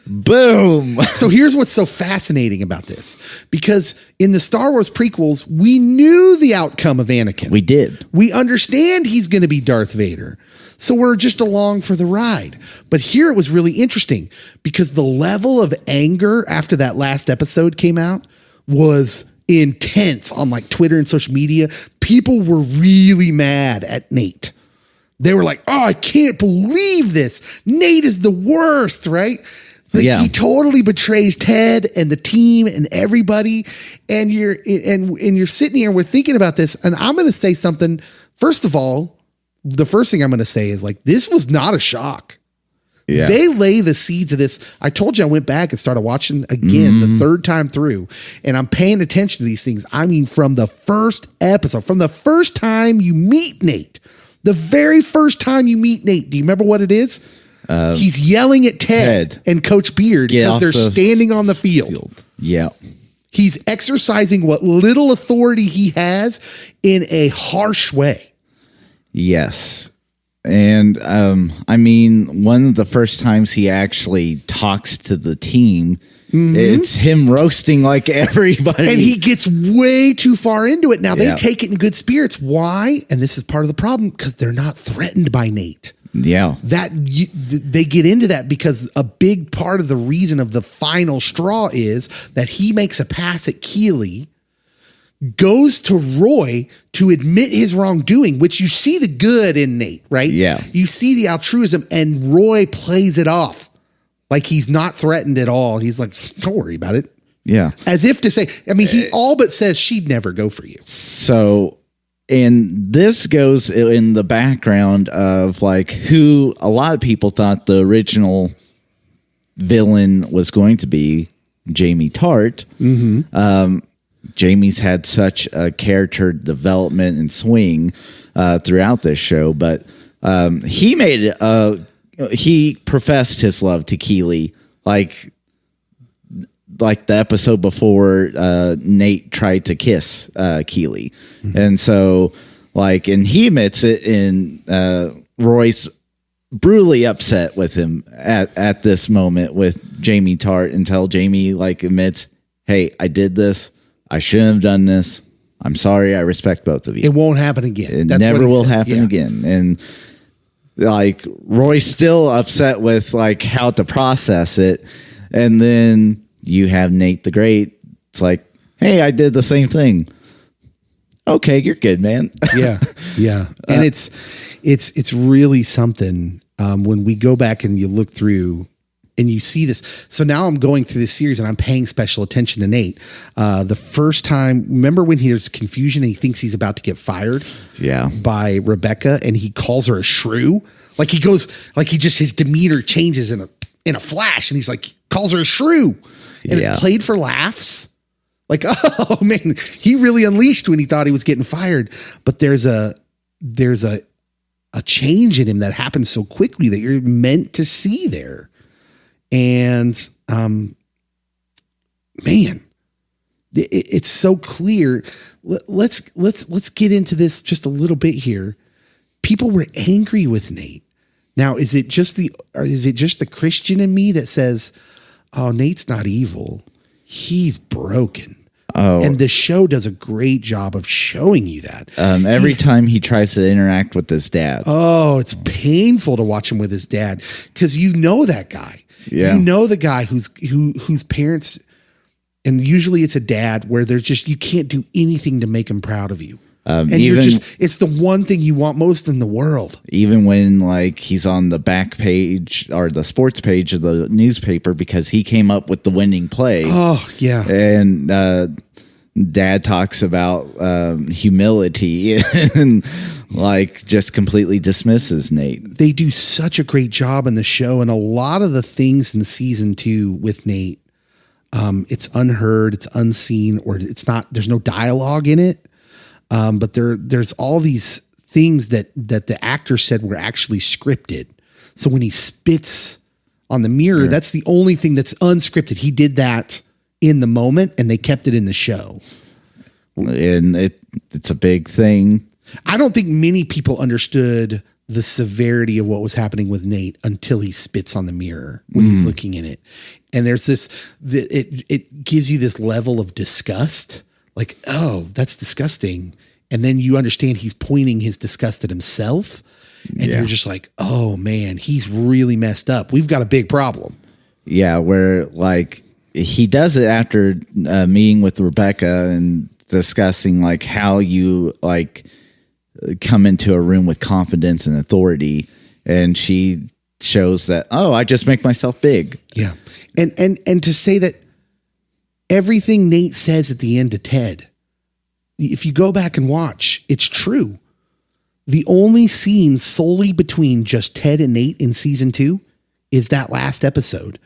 boom. So here's what's so fascinating about this. Because in the Star Wars prequels, we knew the outcome of Anakin. We did. We understand he's going to be Darth Vader. So we're just along for the ride. But here it was really interesting because the level of anger after that last episode came out was intense on like Twitter and social media. People were really mad at Nate. They were like, oh, I can't believe this. Nate is the worst, right? Yeah. He totally betrays Ted and the team and everybody. And you're sitting here, we're thinking about this, and I'm going to say something. First of all, the first thing I'm going to say is like, this was not a shock. Yeah. They lay the seeds of this. I told you I went back and started watching again the third time through, and I'm paying attention to these things. I mean, from the first episode, from the first time you meet Nate, the very first time you meet Nate, do you remember what it is? He's yelling at Ted and Coach Beard because they're standing on the field. Yeah. He's exercising what little authority he has in a harsh way. Yes. And I mean, one of the first times he actually talks to the team, it's him roasting like everybody. And he gets way too far into it. Now, they take it in good spirits. Why? And this is part of the problem, because they're not threatened by Nate. Yeah. They get into that because a big part of the reason of the final straw is that he makes a pass at Keely, goes to Roy to admit his wrongdoing, which you see the good in Nate, right? Yeah. You see the altruism, and Roy plays it off like he's not threatened at all. He's like, don't worry about it. Yeah. As if to say, I mean, he all but says she'd never go for you. So... And this goes in the background of like who a lot of people thought the original villain was going to be, Jamie Tart. Mm-hmm. Jamie's had such a character development and swing throughout this show, but he made it. He professed his love to Keely, like the episode before Nate tried to kiss Keely. Mm-hmm. And so like, and he admits it, and Roy's brutally upset with him at this moment with Jamie Tart, until Jamie like admits, hey, I did this. I shouldn't have done this. I'm sorry. I respect both of you. It won't happen again. That's never will happen again. And like Roy's still upset with like how to process it. And then you have Nate the Great. It's like, hey, I did the same thing. Okay, you're good, man. Yeah. And it's really something when we go back and you look through and you see this. So now I'm going through this series and I'm paying special attention to Nate. The first time, remember when there's confusion and he thinks he's about to get fired? Yeah. By Rebecca, and he calls her a shrew. Like he goes, like his demeanor changes in a flash, and he's like, calls her a shrew. And it's played for laughs. Like, oh man, he really unleashed when he thought he was getting fired. But there's a change in him that happens so quickly that you're meant to see there. And man, it's so clear. Let's get into this just a little bit here. People were angry with Nate. Now, is it just the Christian in me that says, oh, Nate's not evil, he's broken? And the show does a great job of showing you that. Every time he tries to interact with his dad. Oh, it's painful to watch him with his dad because you know that guy. Yeah. You know the guy whose parents, and usually it's a dad where there's just, you can't do anything to make him proud of you. And it's the one thing you want most in the world. Even when like he's on the back page or the sports page of the newspaper because he came up with the winning play. Oh, yeah. And dad talks about humility and like just completely dismisses Nate. They do such a great job in the show. And a lot of the things in season 2 with Nate, it's unheard, it's unseen, or it's not, there's no dialogue in it. But there's all these things that the actor said were actually scripted. So when he spits on the mirror, that's the only thing that's unscripted. He did that in the moment and they kept it in the show. And it's a big thing. I don't think many people understood the severity of what was happening with Nate until he spits on the mirror when he's looking in it. And there's it gives you this level of disgust. Like, oh, that's disgusting. And then you understand he's pointing his disgust at himself. And you're just like, oh, man, he's really messed up. We've got a big problem. Yeah, where like he does it after meeting with Rebecca and discussing like how you like come into a room with confidence and authority. And she shows that, oh, I just make myself big. Yeah. And to say that everything Nate says at the end to Ted, if you go back and watch, it's true. The only scene solely between just Ted and Nate in season 2 is that last episode.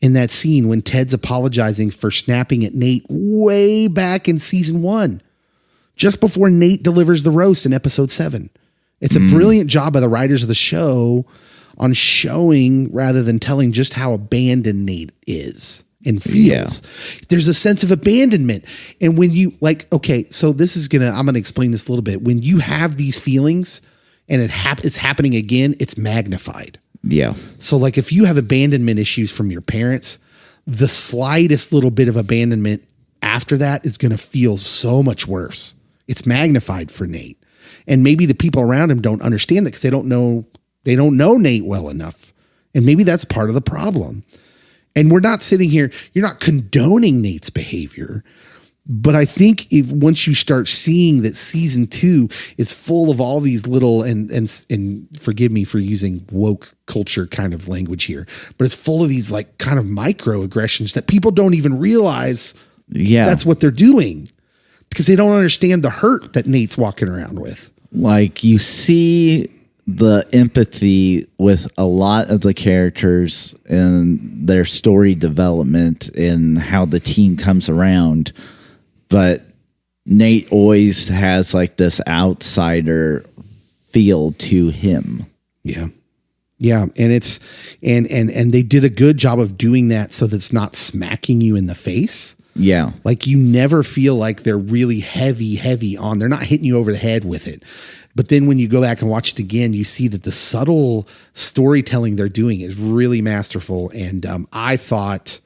In that scene when Ted's apologizing for snapping at Nate way back in season 1, just before Nate delivers the roast in episode 7. It's a brilliant job by the writers of the show on showing rather than telling just how abandoned Nate is and feels. There's a sense of abandonment. And when you like, okay, so I'm going to explain this a little bit. When you have these feelings and it's happening again, it's magnified. Yeah. So like if you have abandonment issues from your parents, the slightest little bit of abandonment after that is going to feel so much worse. It's magnified for Nate. And maybe the people around him don't understand that because they don't know Nate well enough. And maybe that's part of the problem. And we're not sitting here, you're not condoning Nate's behavior. But I think if once you start seeing that season 2 is full of all these little, and forgive me for using woke culture kind of language here, but it's full of these like kind of microaggressions that people don't even realize that's what they're doing because they don't understand the hurt that Nate's walking around with. Like you see the empathy with a lot of the characters and their story development and how the team comes around. But Nate always has like this outsider feel to him. Yeah. Yeah. And it's, and they did a good job of doing that so that it's not smacking you in the face. Yeah. Like you never feel like they're really heavy on. They're not hitting you over the head with it. But then when you go back and watch it again, you see that the subtle storytelling they're doing is really masterful. And I thought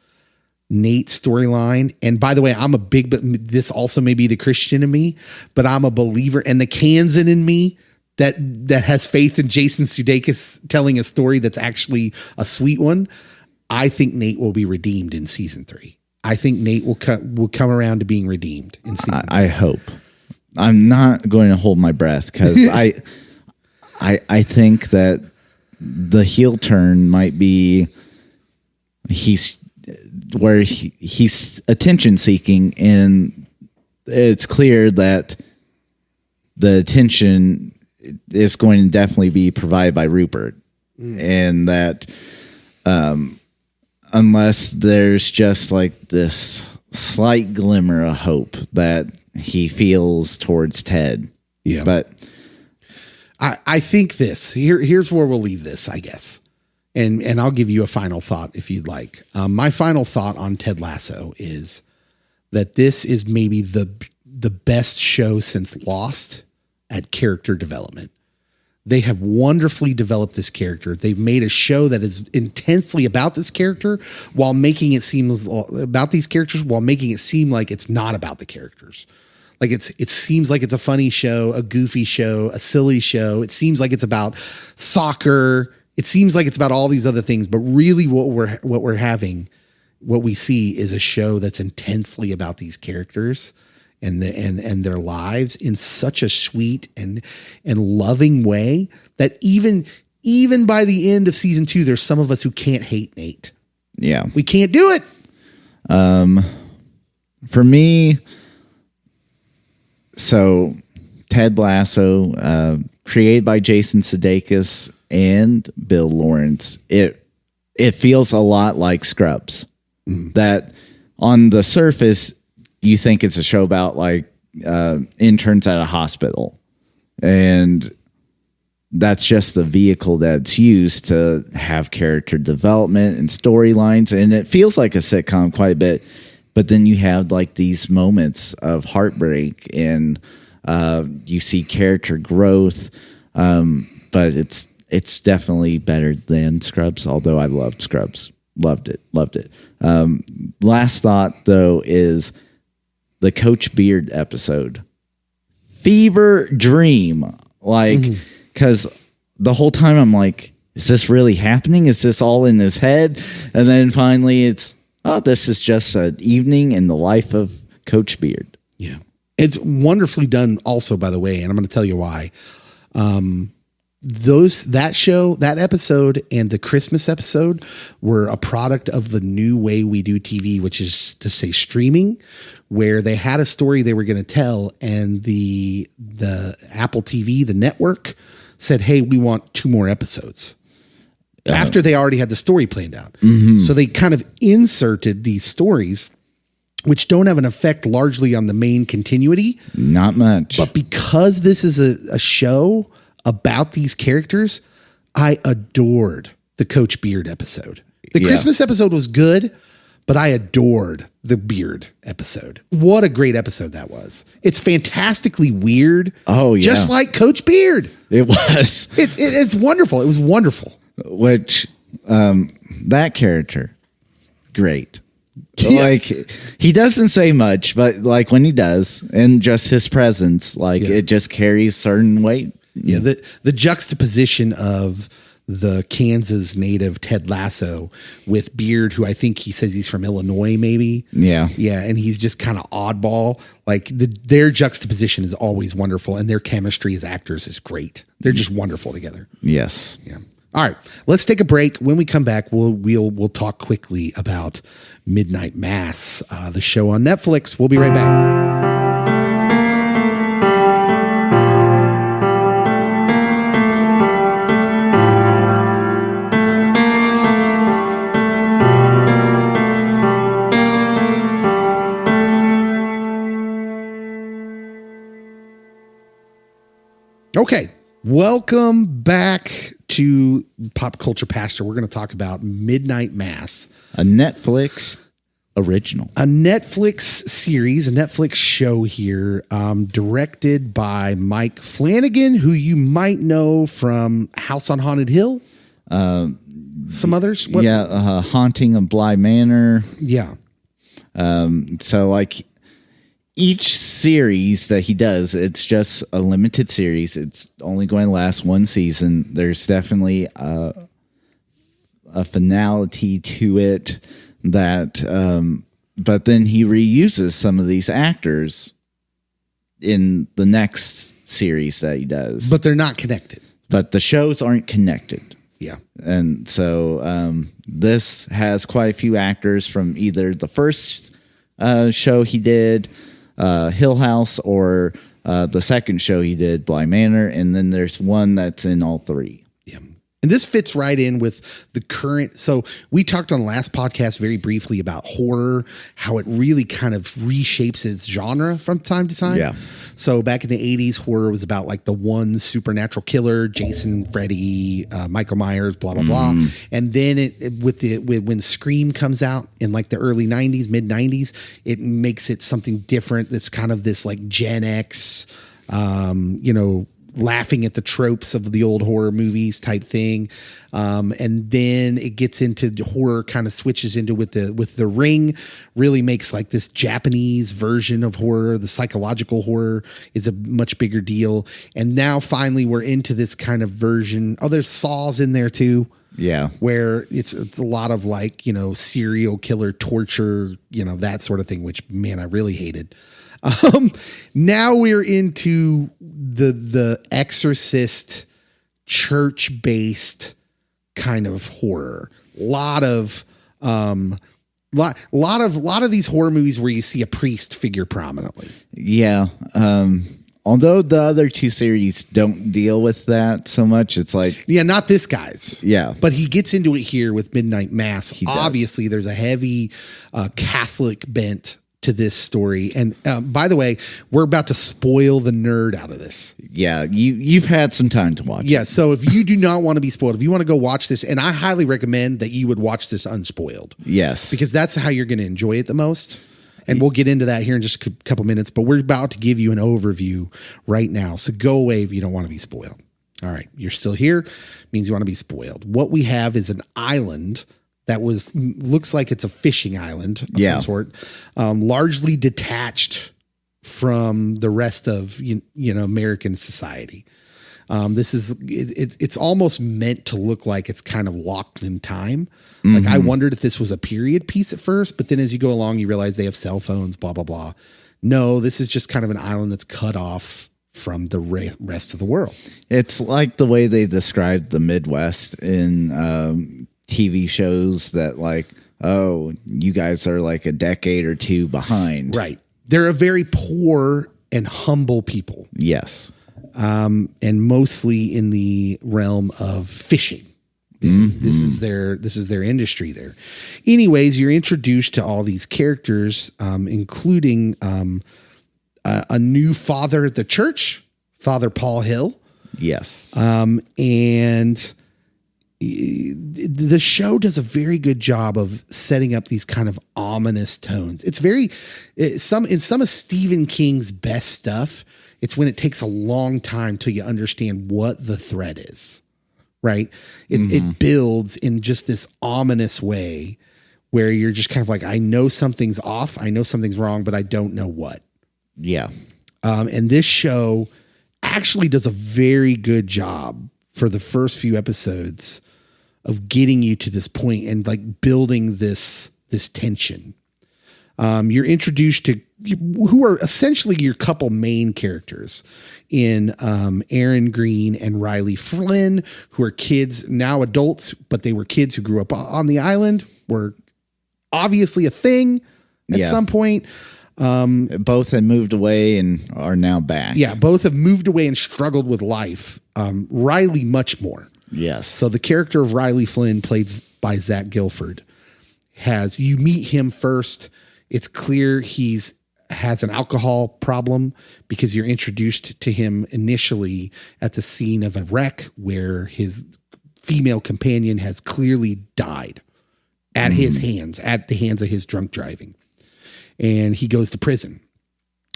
Nate's storyline, and by the way, but this also may be the Christian in me, but I'm a believer, and the Kansan in me that has faith in Jason Sudeikis telling a story that's actually a sweet one. I think Nate will be redeemed in season 3. I think Nate will come around to being redeemed in season 3. I hope. I'm not going to hold my breath because I think that the heel turn might be he's attention seeking, and it's clear that the attention is going to definitely be provided by Rupert, and that unless there's just like this slight glimmer of hope that he feels towards Ted. Yeah. But I think here's where we'll leave this, I guess. And I'll give you a final thought if you'd like. My final thought on Ted Lasso is that this is maybe the best show since Lost at character development. They have wonderfully developed this character. They've made a show that is intensely about this character while making it seem about these characters while making it seem like it's not about the characters. Like it seems like it's a funny show, a goofy show, a silly show. It seems like it's about soccer. It seems like it's about all these other things, but really what we see is a show that's intensely about these characters and their lives in such a sweet and loving way that even by the end of season 2, there's some of us who can't hate Nate. Yeah. We can't do it. For me, so Ted Lasso, created by Jason Sudeikis and Bill Lawrence, it feels a lot like Scrubs. That on the surface, you think it's a show about like interns at a hospital, and that's just the vehicle that's used to have character development and storylines, and it feels like a sitcom quite a bit. But then you have like these moments of heartbreak, and you see character growth. But it's definitely better than Scrubs, although I loved Scrubs. Loved it. Last thought, though, is the Coach Beard episode. Fever dream. Like, because the whole time I'm like, is this really happening? Is this all in his head? And then finally it's, oh, this is just an evening in the life of Coach Beard. Yeah. It's wonderfully done also, by the way, and I'm going to tell you why. That episode and the Christmas episode were a product of the new way we do TV, which is to say streaming, where they had a story they were going to tell, and the Apple TV, the network, said, hey, we want 2 more episodes. After they already had the story planned out. So they kind of inserted these stories, which don't have an effect largely on the main continuity. Not much. But because this is a show about these characters, I adored the Coach Beard episode. The Christmas episode was good, but I adored the Beard episode. What a great episode that was. It's fantastically weird. Oh, yeah. Just like Coach Beard. It was. It's wonderful. It was wonderful. Which, that character, great. Yeah. Like, he doesn't say much, but like when he does, and just his presence, like it just carries certain weight. Yeah, the juxtaposition of the Kansas native Ted Lasso with Beard, who I think he says he's from Illinois, maybe. Yeah. Yeah, and he's just kind of oddball. Like their juxtaposition is always wonderful, and their chemistry as actors is great. They're just wonderful together. Yes. Yeah. All right, let's take a break. When we come back, we'll talk quickly about Midnight Mass, the show on Netflix. We'll be right back. Okay, welcome back to Pop Culture Pastor. We're going to talk about Midnight Mass, A Netflix original. a Netflix series, a Netflix show here, directed by Mike Flanagan, who you might know from House on Haunted Hill. Some others? What? Yeah, Haunting of Bly Manor. Yeah. So like each series that he does, it's just a limited series. It's only going to last 1 season. There's definitely a finality to it that, but then he reuses some of these actors in the next series that he does. But they're not connected. But the shows aren't connected. Yeah. And so this has quite a few actors from either the first show he did, Hill House, or the second show he did, Bly Manor, and then there's one that's in all 3. Yeah. And this fits right in with the current. So we talked on the last podcast very briefly about horror, how it really kind of reshapes its genre from time to time. Yeah. So back in the 80s, horror was about like the one supernatural killer, Jason, Freddy, Michael Myers, blah, blah, blah. And then when Scream comes out in like the early 90s, mid 90s, it makes it something different. That's kind of this like Gen X, laughing at the tropes of the old horror movies type thing. And then it gets into horror, kind of switches into with the Ring, really makes like this Japanese version of horror. The psychological horror is a much bigger deal. And now finally we're into this kind of version. Oh, there's Saws in there too. Yeah. Where it's a lot of like, serial killer torture, that sort of thing, which, man, I really hated. Now we're into the Exorcist church-based kind of horror. Lot of these horror movies where you see a priest figure prominently. Yeah. Although the other two series don't deal with that so much, it's like... Yeah, not this guy's. Yeah. But he gets into it here with Midnight Mass. He does. Obviously, there's a heavy Catholic bent to this story. And by the way, we're about to spoil the nerd out of this. Yeah, you've had some time to watch Yeah, it. so if you do not want to be spoiled, if you want to go watch this, and I highly recommend that you would watch this unspoiled. Yes. Because that's how you're going to enjoy it the most. And we'll get into that here in just a couple minutes, but we're about to give you an overview right now. So go away if you don't want to be spoiled. All right. You're still here. Means you want to be spoiled. What we have is an island that looks like it's a fishing island of some sort, largely detached from the rest of, American society. It's almost meant to look like it's kind of locked in time. Like I wondered if this was a period piece at first, but then as you go along, you realize they have cell phones, blah, blah, blah. No, this is just kind of an island that's cut off from the rest of the world. It's like the way they described the Midwest in TV shows that like, oh, you guys are like a decade or two behind. Right. They're a very poor and humble people. Yes. And mostly in the realm of fishing. This is their industry there. Anyways, you're introduced to all these characters, including a new father at the church, Father Paul Hill. Yes. And the show does a very good job of setting up these kind of ominous tones. It's in some of Stephen King's best stuff. It's when it takes a long time till you understand what the threat is. Right. It builds in just this ominous way where you're just kind of like, I know something's off. I know something's wrong, but I don't know what. Yeah. And this show actually does a very good job for the first few episodes of getting you to this point and like building this tension. You're introduced to who are essentially your couple main characters in Aaron Green and Riley Flynn, who are kids, now adults, but they were kids who grew up on the island, were obviously a thing at some point. Both had moved away and are now back. Yeah, both have moved away and struggled with life. Riley much more. Yes. So the character of Riley Flynn, played by Zach Gilford, you meet him first. It's clear has an alcohol problem because you're introduced to him initially at the scene of a wreck where his female companion has clearly died at the hands of his drunk driving. And he goes to prison.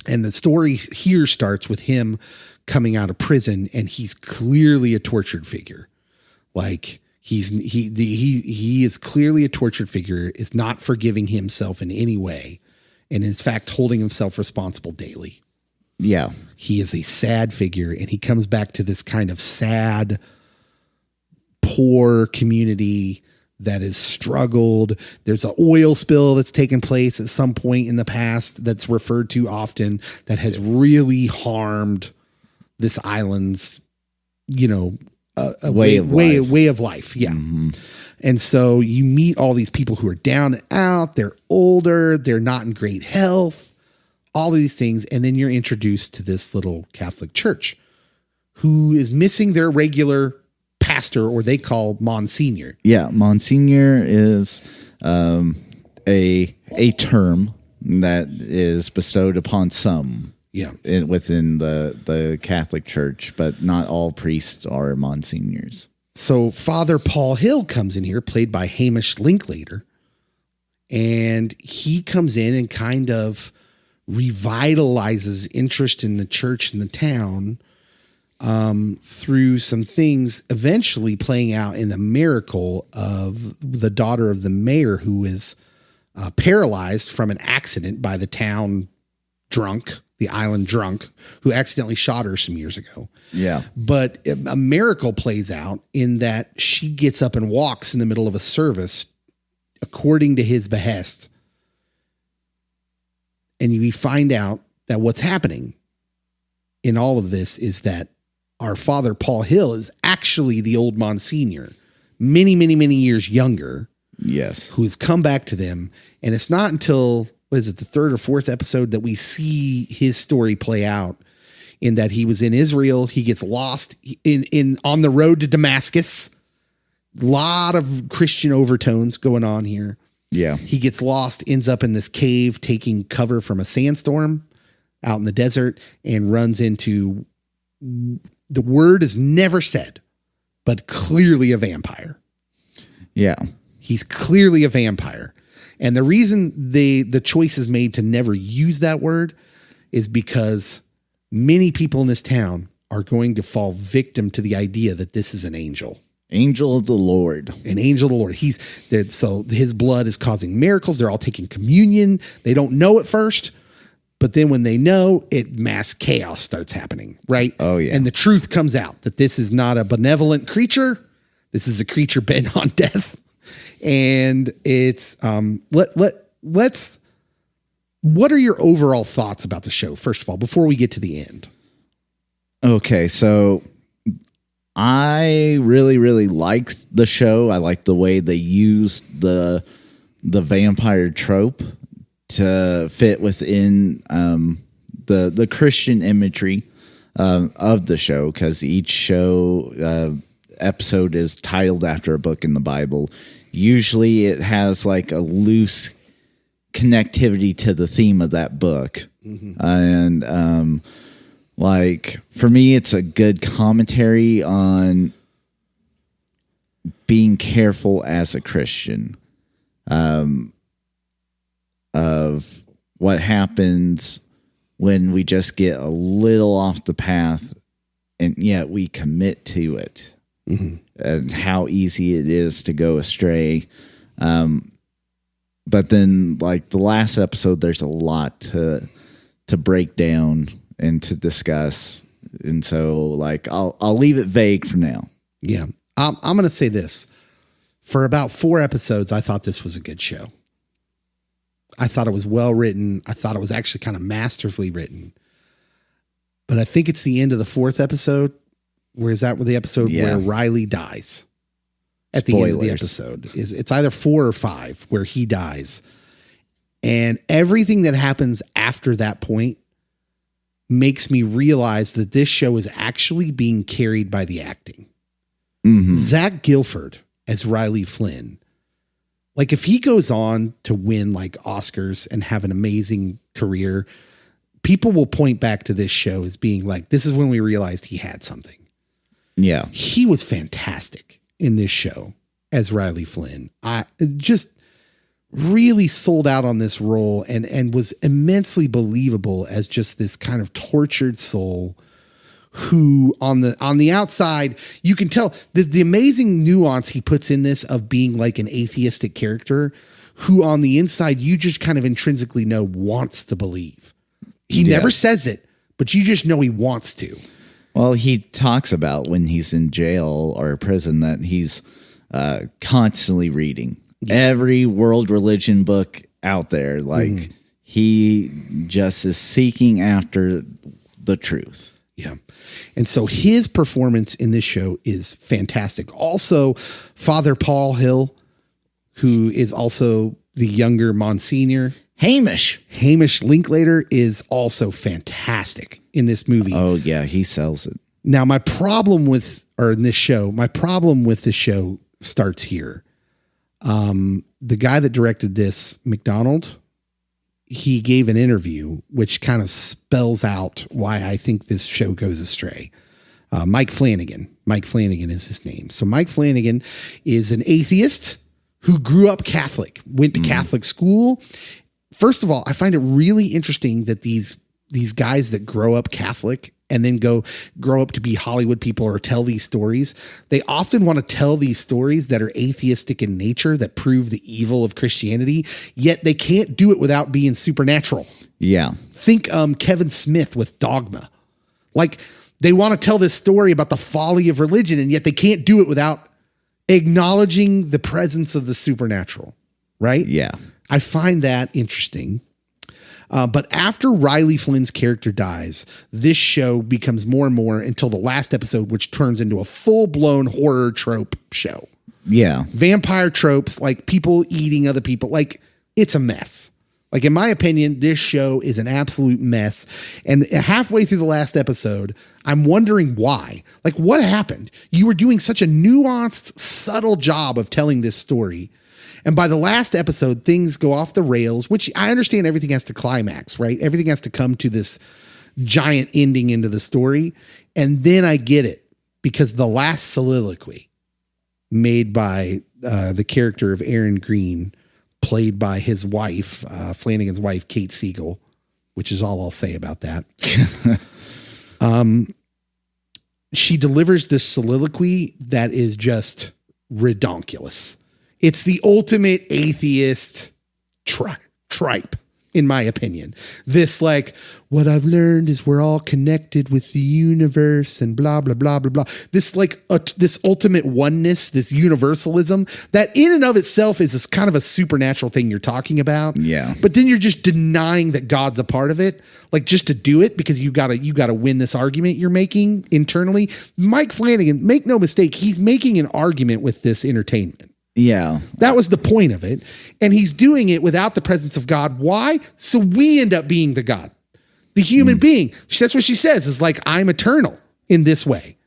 And the story here starts with him coming out of prison, and he's clearly a tortured figure. Like he is clearly a tortured figure, is not forgiving himself in any way, and in fact holding himself responsible daily. Yeah. He is a sad figure, and he comes back to this kind of sad, poor community that has struggled. There's an oil spill that's taken place at some point in the past that's referred to often that has really harmed this island's, a way of life. Yeah. Mm-hmm. And so you meet all these people who are down and out. They're older. They're not in great health, all of these things. And then you're introduced to this little Catholic church who is missing their regular pastor, or they call Monsignor. Yeah. Monsignor is a term that is bestowed upon some. Yeah. Within the Catholic Church, but not all priests are monsignors. So Father Paul Hill comes in here, played by Hamish Linklater, and he comes in and kind of revitalizes interest in the church and the town through some things, eventually playing out in the miracle of the daughter of the mayor who is paralyzed from an accident by the town drunk, the island drunk, who accidentally shot her some years ago. Yeah. But a miracle plays out in that she gets up and walks in the middle of a service according to his behest. And we find out that what's happening in all of this is that our father, Paul Hill, is actually the old Monsignor, many, many, many years younger. Yes. Who has come back to them. And it's not until, what is it, the third or fourth episode that we see his story play out, in that he was in Israel. He gets lost on the road to Damascus. A lot of Christian overtones going on here. Yeah. He gets lost, ends up in this cave, taking cover from a sandstorm out in the desert, and runs into, the word is never said, but clearly a vampire. Yeah. He's clearly a vampire. And the reason the choice is made to never use that word is because many people in this town are going to fall victim to the idea that this is an angel. Angel of the Lord. An angel of the Lord. He's there, so his blood is causing miracles. They're all taking communion. They don't know at first, but then when they know, mass chaos starts happening, right? Oh, yeah. And the truth comes out that this is not a benevolent creature. This is a creature bent on death. And it's let's what are your overall thoughts about the show, first of all, before we get to the end? Okay, so I really, really like the show. I like the way they use the vampire trope to fit within the Christian imagery of the show, because each show episode is titled after a book in the Bible. Usually it has like a loose connectivity to the theme of that book. Mm-hmm. And like for me, it's a good commentary on being careful as a Christian, of what happens when we just get a little off the path and yet we commit to it. Mm-hmm. And how easy it is to go astray. But then like the last episode, there's a lot to break down and to discuss. And so like, I'll leave it vague for now. Yeah. I'm going to say this. For about 4 episodes, I thought this was a good show. I thought it was well written. I thought it was actually kind of masterfully written. But I think it's the end of the 4th episode. Where is that? Where the episode where Riley dies at the end of the episode is, it's either 4 or 5 where he dies, and everything that happens after that point makes me realize that this show is actually being carried by the acting. Mm-hmm. Zach Gilford as Riley Flynn. Like if he goes on to win like Oscars and have an amazing career, people will point back to this show as being like, this is when we realized he had something. Yeah. He was fantastic in this show as Riley Flynn. I just really sold out on this role and was immensely believable as just this kind of tortured soul who on the outside, you can tell the amazing nuance he puts in this of being like an atheistic character who on the inside, you just kind of intrinsically know wants to believe. He never says it, but you just know he wants to. Well, he talks about when he's in jail or prison that he's constantly reading every world religion book out there. Like he just is seeking after the truth. Yeah. And so his performance in this show is fantastic. Also, Father Paul Hill, who is also the younger Monsignor. Hamish Linklater is also fantastic in this movie. Oh yeah, he sells it. Now my problem with the show starts here. The guy that directed this, McDonald, he gave an interview which kind of spells out why I think this show goes astray. Mike Flanagan is his name. So Mike Flanagan is an atheist who grew up Catholic, went to Catholic school. First of all, I find it really interesting that these guys that grow up Catholic and then grow up to be Hollywood people or tell these stories, they often want to tell these stories that are atheistic in nature, that prove the evil of Christianity, yet they can't do it without being supernatural. Yeah. Think Kevin Smith with Dogma. Like, they want to tell this story about the folly of religion, and yet they can't do it without acknowledging the presence of the supernatural, right? Yeah. I find that interesting. But after Riley Flynn's character dies, this show becomes more and more until the last episode, which turns into a full-blown horror trope show. Yeah. Vampire tropes, like people eating other people. Like, it's a mess. Like, in my opinion, this show is an absolute mess. And halfway through the last episode, I'm wondering why. Like, what happened? You were doing such a nuanced, subtle job of telling this story. And by the last episode, things go off the rails, which I understand everything has to climax, right? Everything has to come to this giant ending into the story. And then I get it, because the last soliloquy made by the character of Aaron Green, played by his wife, Flanagan's wife, Kate Siegel, which is all I'll say about that. She delivers this soliloquy that is just redonkulous. It's the ultimate atheist tripe, in my opinion. This, like, what I've learned is we're all connected with the universe and blah, blah, blah, blah, blah. This, like, this ultimate oneness, this universalism, that in and of itself is this kind of a supernatural thing you're talking about. Yeah. But then you're just denying that God's a part of it, like, just to do it because you gotta win this argument you're making internally. Mike Flanagan, make no mistake, he's making an argument with this entertainment. Yeah. That was the point of it. And he's doing it without the presence of God. Why? So we end up being the God, the human being. That's what she says, is like, I'm eternal in this way.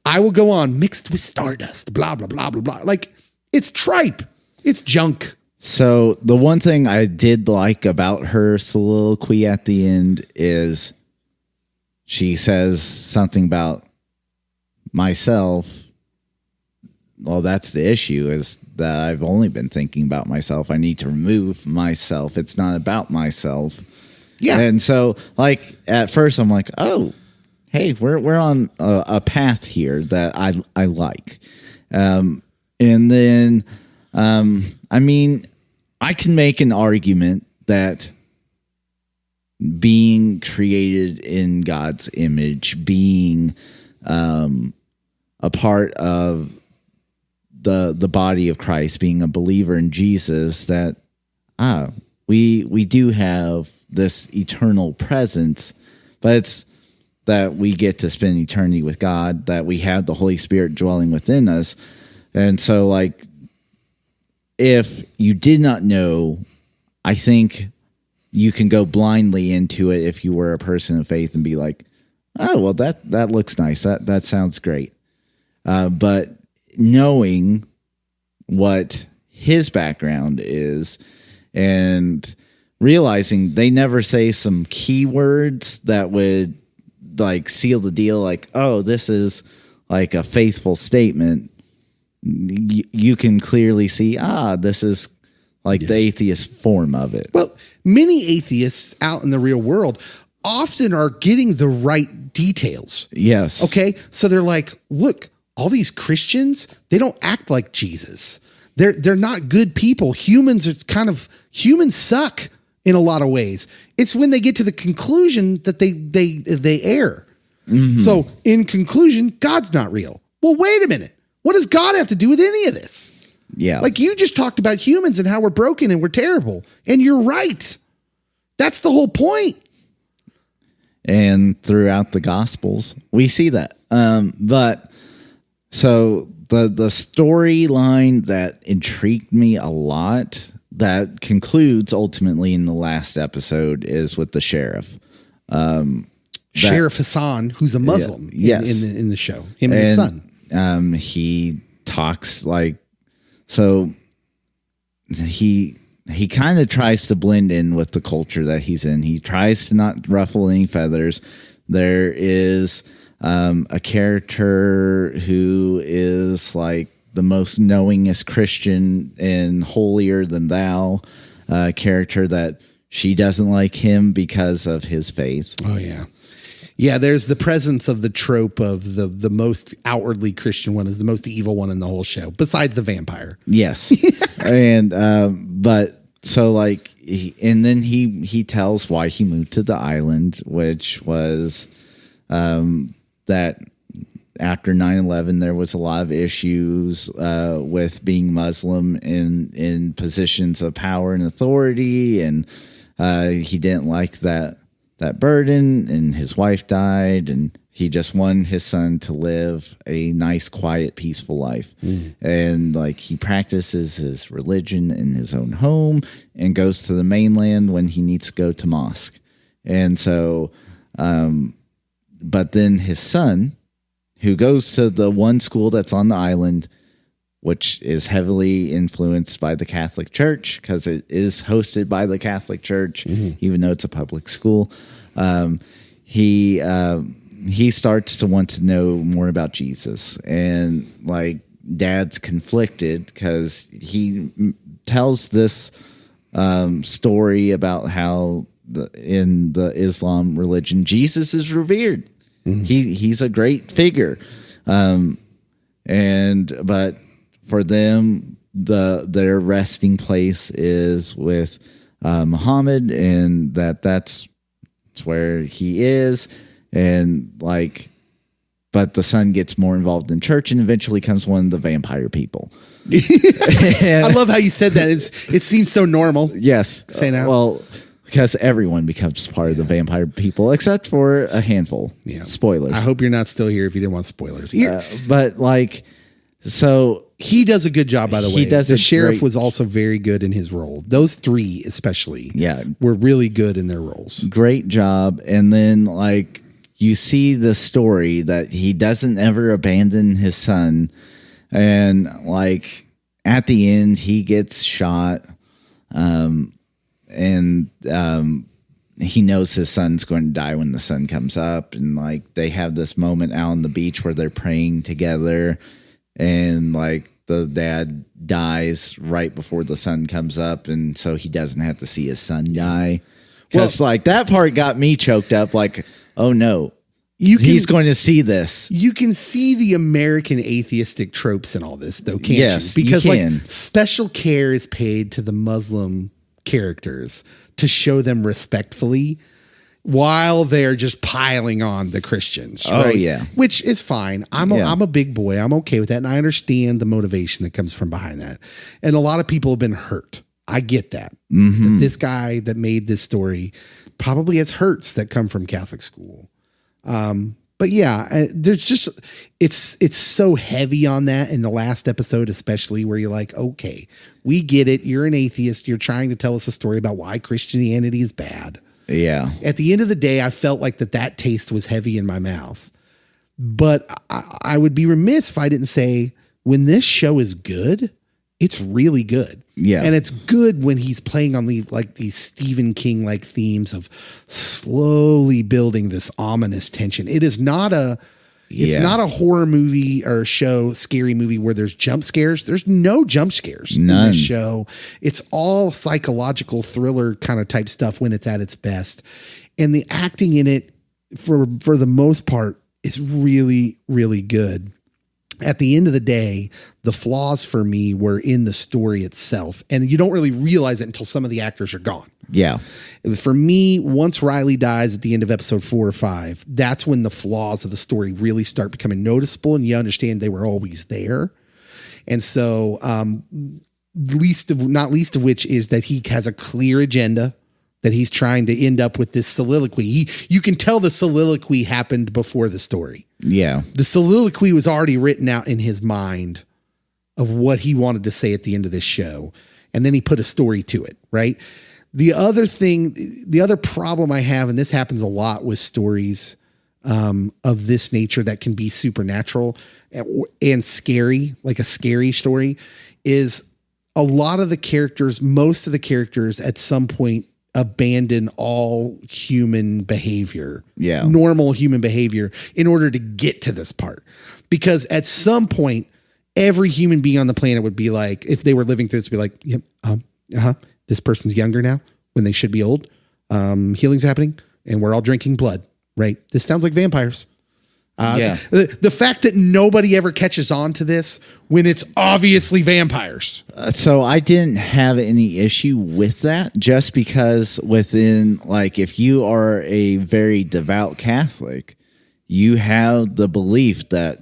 I will go on mixed with stardust, blah, blah, blah, blah, blah. Like, it's tripe. It's junk. So the one thing I did like about her soliloquy at the end is she says something about myself. Well, that's the issue, is that I've only been thinking about myself. I need to remove myself. It's not about myself. Yeah. And so, like, at first I'm like, oh, hey, we're on a path here that I like. And then, I mean, I can make an argument that being created in God's image, being a part of the body of Christ, being a believer in Jesus, that we do have this eternal presence, but it's that we get to spend eternity with God, that we have the Holy Spirit dwelling within us. And so, like, if you did not know, I think you can go blindly into it if you were a person of faith and be like, oh, well, that looks nice. That sounds great. But knowing what his background is and realizing they never say some keywords that would, like, seal the deal, like, oh, this is like a faithful statement. You can clearly see, this is like the atheist form of it. Well, many atheists out in the real world often are getting the right details. Yes. Okay. So they're like, look, all these Christians, they don't act like Jesus. They're not good people. Humans suck in a lot of ways. It's when they get to the conclusion that they err. Mm-hmm. So in conclusion, God's not real. Well, wait a minute. What does God have to do with any of this? Yeah. Like, you just talked about humans and how we're broken and we're terrible. And you're right. That's the whole point. And throughout the Gospels, we see that. But so the storyline that intrigued me a lot, that concludes ultimately in the last episode, is with the sheriff. Sheriff Hassan, who's a Muslim in the show, him and his son. He talks like, so he kind of tries to blend in with the culture that he's in. He tries to not ruffle any feathers. There is a character who is like the most knowingest Christian and holier than thou character that she doesn't like him because of his faith. Oh, yeah. Yeah, there's the presence of the trope of the most outwardly Christian one is the most evil one in the whole show, besides the vampire. Yes. And but so like and then he tells why he moved to the island, which was that after 9/11 there was a lot of issues with being Muslim in positions of power and authority, and he didn't like that burden, and his wife died, and he just wanted his son to live a nice, quiet, peaceful life. And like he practices his religion in his own home and goes to the mainland when he needs to go to mosque. And so, but then his son, who goes to the one school that's on the island, which is heavily influenced by the Catholic Church because it is hosted by the Catholic Church, even though it's a public school. He starts to want to know more about Jesus, and like dad's conflicted because he tells this story about how in the Islam religion, Jesus is revered. He's a great figure. But for them, their resting place is with Muhammad, and that's where he is. And like, but the son gets more involved in church and eventually becomes one of the vampire people. I love how you said that. It seems so normal. Yes. Say now. Well, because everyone becomes part of the vampire people except for a handful. Yeah. Spoilers. I hope you're not still here if you didn't want spoilers. But like, so he does a good job, by the way. He does. The sheriff was also very good in his role. Those three, especially, were really good in their roles. Great job. And then like you see the story that he doesn't ever abandon his son, and like at the end he gets shot, and he knows his son's going to die when the sun comes up, and like they have this moment out on the beach where they're praying together, and like the dad dies right before the sun comes up, and so he doesn't have to see his son die. Because like that part got me choked up. Like, oh no, he's going to see this. You can see the American atheistic tropes in all this, though, can't yes, you? Because you can. Like special care is paid to the Muslim characters to show them respectfully, while they're just piling on the Christians. Oh, right? yeah. Which is fine. I'm a big boy. I'm okay with that. And I understand the motivation that comes from behind that. And a lot of people have been hurt. I get that. That this guy that made this story probably has hurts that come from Catholic school. But yeah, there's just, it's so heavy on that in the last episode, especially where you're like, okay, we get it. You're an atheist. You're trying to tell us a story about why Christianity is bad. Yeah. At the end of the day, I felt like that taste was heavy in my mouth, but I would be remiss if I didn't say when this show is good, it's really good. Yeah. And it's good when he's playing on these Stephen King like themes of slowly building this ominous tension. It is not a horror movie or scary movie where there's jump scares. There's no jump scares in this show. It's all psychological thriller kind of type stuff when it's at its best. And the acting in it for the most part is really, really good. At the end of the day, the flaws for me were in the story itself. And you don't really realize it until some of the actors are gone. Yeah. For me, once Riley dies at the end of episode 4 or 5, that's when the flaws of the story really start becoming noticeable, and you understand they were always there. And so, not least of which is that he has a clear agenda, that he's trying to end up with this soliloquy. You can tell the soliloquy happened before the story. Yeah. The soliloquy was already written out in his mind of what he wanted to say at the end of this show. And then he put a story to it, right? The other problem I have, and this happens a lot with stories of this nature that can be supernatural and scary, like a scary story, is a lot of the characters, most of the characters at some point abandon all human behavior, normal human behavior, in order to get to this part. Because at some point, every human being on the planet would be like, if they were living through this, would be like, yep, this person's younger now when they should be old. Healing's happening and we're all drinking blood. right? This sounds like vampires. Yeah. The fact that nobody ever catches on to this when it's obviously vampires. So I didn't have any issue with that, just because within, like, if you are a very devout Catholic, you have the belief that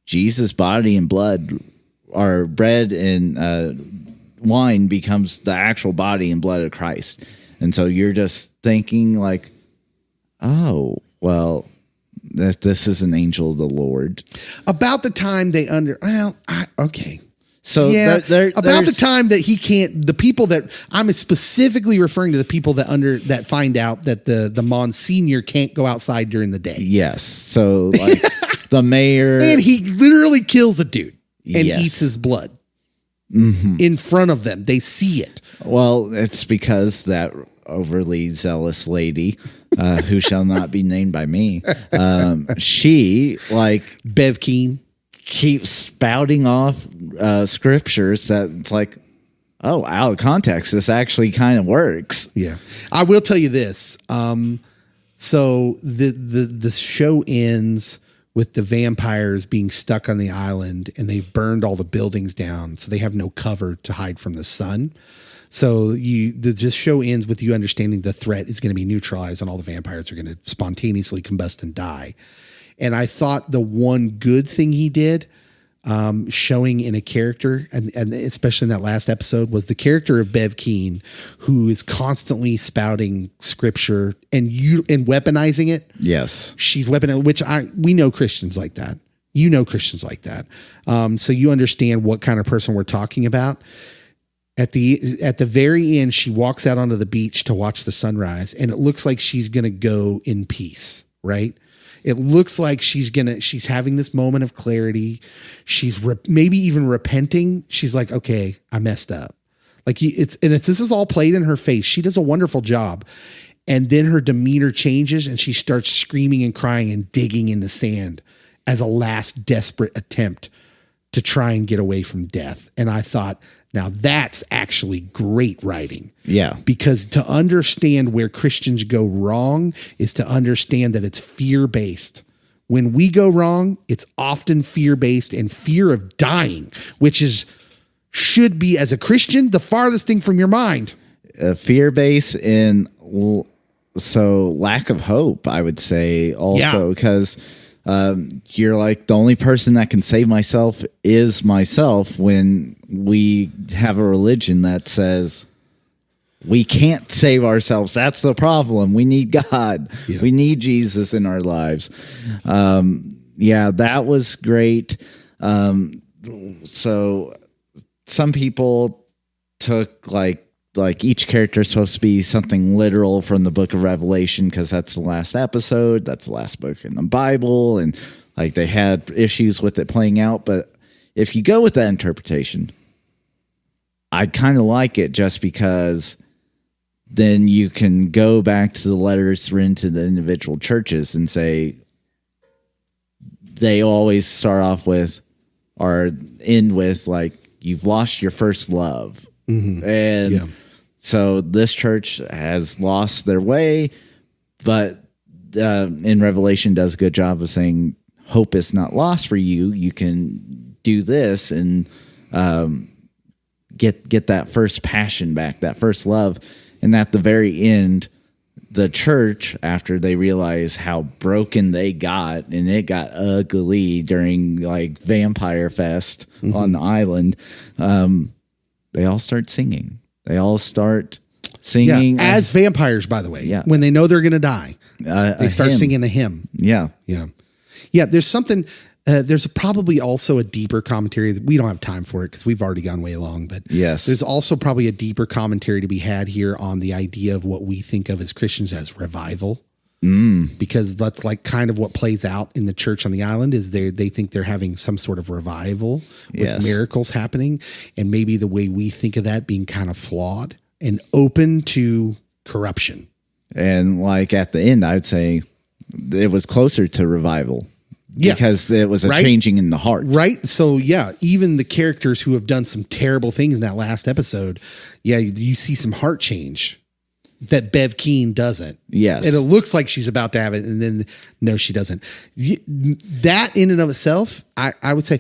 Jesus' body and blood, or bread and wine, becomes the actual body and blood of Christ. And so you're just thinking like, oh, well, that this is an angel of the Lord. About the time they okay. So yeah, about the there's- time that he can't, the people that I'm specifically referring to, the people that find out that the Monsignor can't go outside during the day. Yes. So like the mayor, And he literally kills a dude and Yes. eats his blood in front of them. They see it. well, it's because that overly zealous lady, who shall not be named by me, she like Bev Keen. keeps spouting off scriptures that it's like, oh, out of context, this actually kind of works. Yeah. I will tell you this. So the show ends with the vampires being stuck on the island, and they've burned all the buildings down, so they have no cover to hide from the sun. So this show ends with you understanding the threat is going to be neutralized, and all the vampires are going to spontaneously combust and die. And I thought the one good thing he did, showing in a character, and especially in that last episode, was the character of Bev Keen, who is constantly spouting scripture and weaponizing it. Yes. She's weaponizing, which we know Christians like that. You know Christians like that. So you understand what kind of person we're talking about. At the very end, she walks out onto the beach to watch the sunrise, and it looks like she's going to go in peace, right? It looks like she's having this moment of clarity. She's maybe even repenting. She's like, okay, I messed up. Like this is all played in her face. She does a wonderful job. And then her demeanor changes and she starts screaming and crying and digging in the sand as a last desperate attempt to try and get away from death. And I thought, now that's actually great writing. Yeah. Because to understand where Christians go wrong is to understand that it's fear-based. When we go wrong, it's often fear-based and fear of dying, which should be, as a Christian, the farthest thing from your mind. Fear-based and so lack of hope, I would say also, because you're like, the only person that can save myself is myself, when we have a religion that says we can't save ourselves. That's the problem. We need God. Yeah. We need Jesus in our lives. Yeah, that was great. So some people took like each character is supposed to be something literal from the book of Revelation, because that's the last episode. That's the last book in the Bible. And like they had issues with it playing out. But if you go with that interpretation, I kind of like it, just because then you can go back to the letters written to the individual churches and say they always start off with or end with like, you've lost your first love. Mm-hmm. And so this church has lost their way, but in Revelation does a good job of saying hope is not lost for you. You can do this and get that first passion back, that first love. And at the very end, the church, after they realize how broken they got, and it got ugly during like Vampire Fest on the island, they all start singing. They all start singing. As vampires, by the way. Yeah. When they know they're going to die, they start singing a hymn. Yeah. Yeah. Yeah. There's something, there's probably also a deeper commentary that we don't have time for it because we've already gone way along, but yes, there's also probably a deeper commentary to be had here on the idea of what we think of as Christians as revival. Because that's like kind of what plays out in the church on the island is they think they're having some sort of revival with miracles happening. And maybe the way we think of that being kind of flawed and open to corruption. And like at the end, I'd say it was closer to revival. Because it was a changing in the heart. Right. So, yeah, even the characters who have done some terrible things in that last episode, you see some heart change. that Bev Keane doesn't. Yes. And it looks like she's about to have it, and then no, she doesn't. That in and of itself, I would say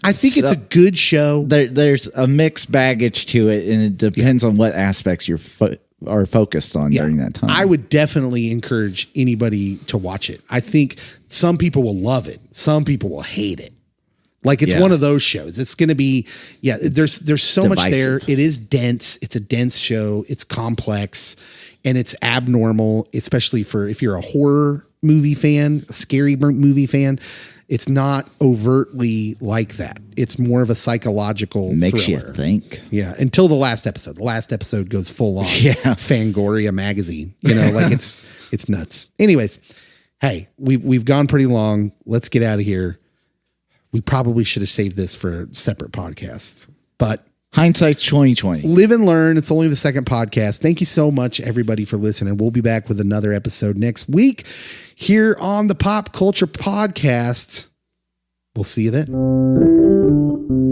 I think it's a good show. There's a mixed baggage to it, and it depends on what aspects are focused on during that time. I would definitely encourage anybody to watch it. I think some people will love it. Some people will hate it. Like it's one of those shows. It's going to be, there's so much there. It is dense. It's a dense show. It's complex and it's abnormal, especially for if you're a horror movie fan, a scary movie fan. It's not overtly like that. It's more of a psychological Makes thriller. you think. Yeah. Until the last episode. The last episode goes full on. Yeah. Fangoria magazine. Like it's nuts. Anyways, hey, we've gone pretty long. Let's get out of here. We probably should have saved this for a separate podcast, but hindsight's 2020. Live and learn. It's only the second podcast. Thank you so much, everybody, for listening. We'll be back with another episode next week here on the Pop Culture Podcast. We'll see you then.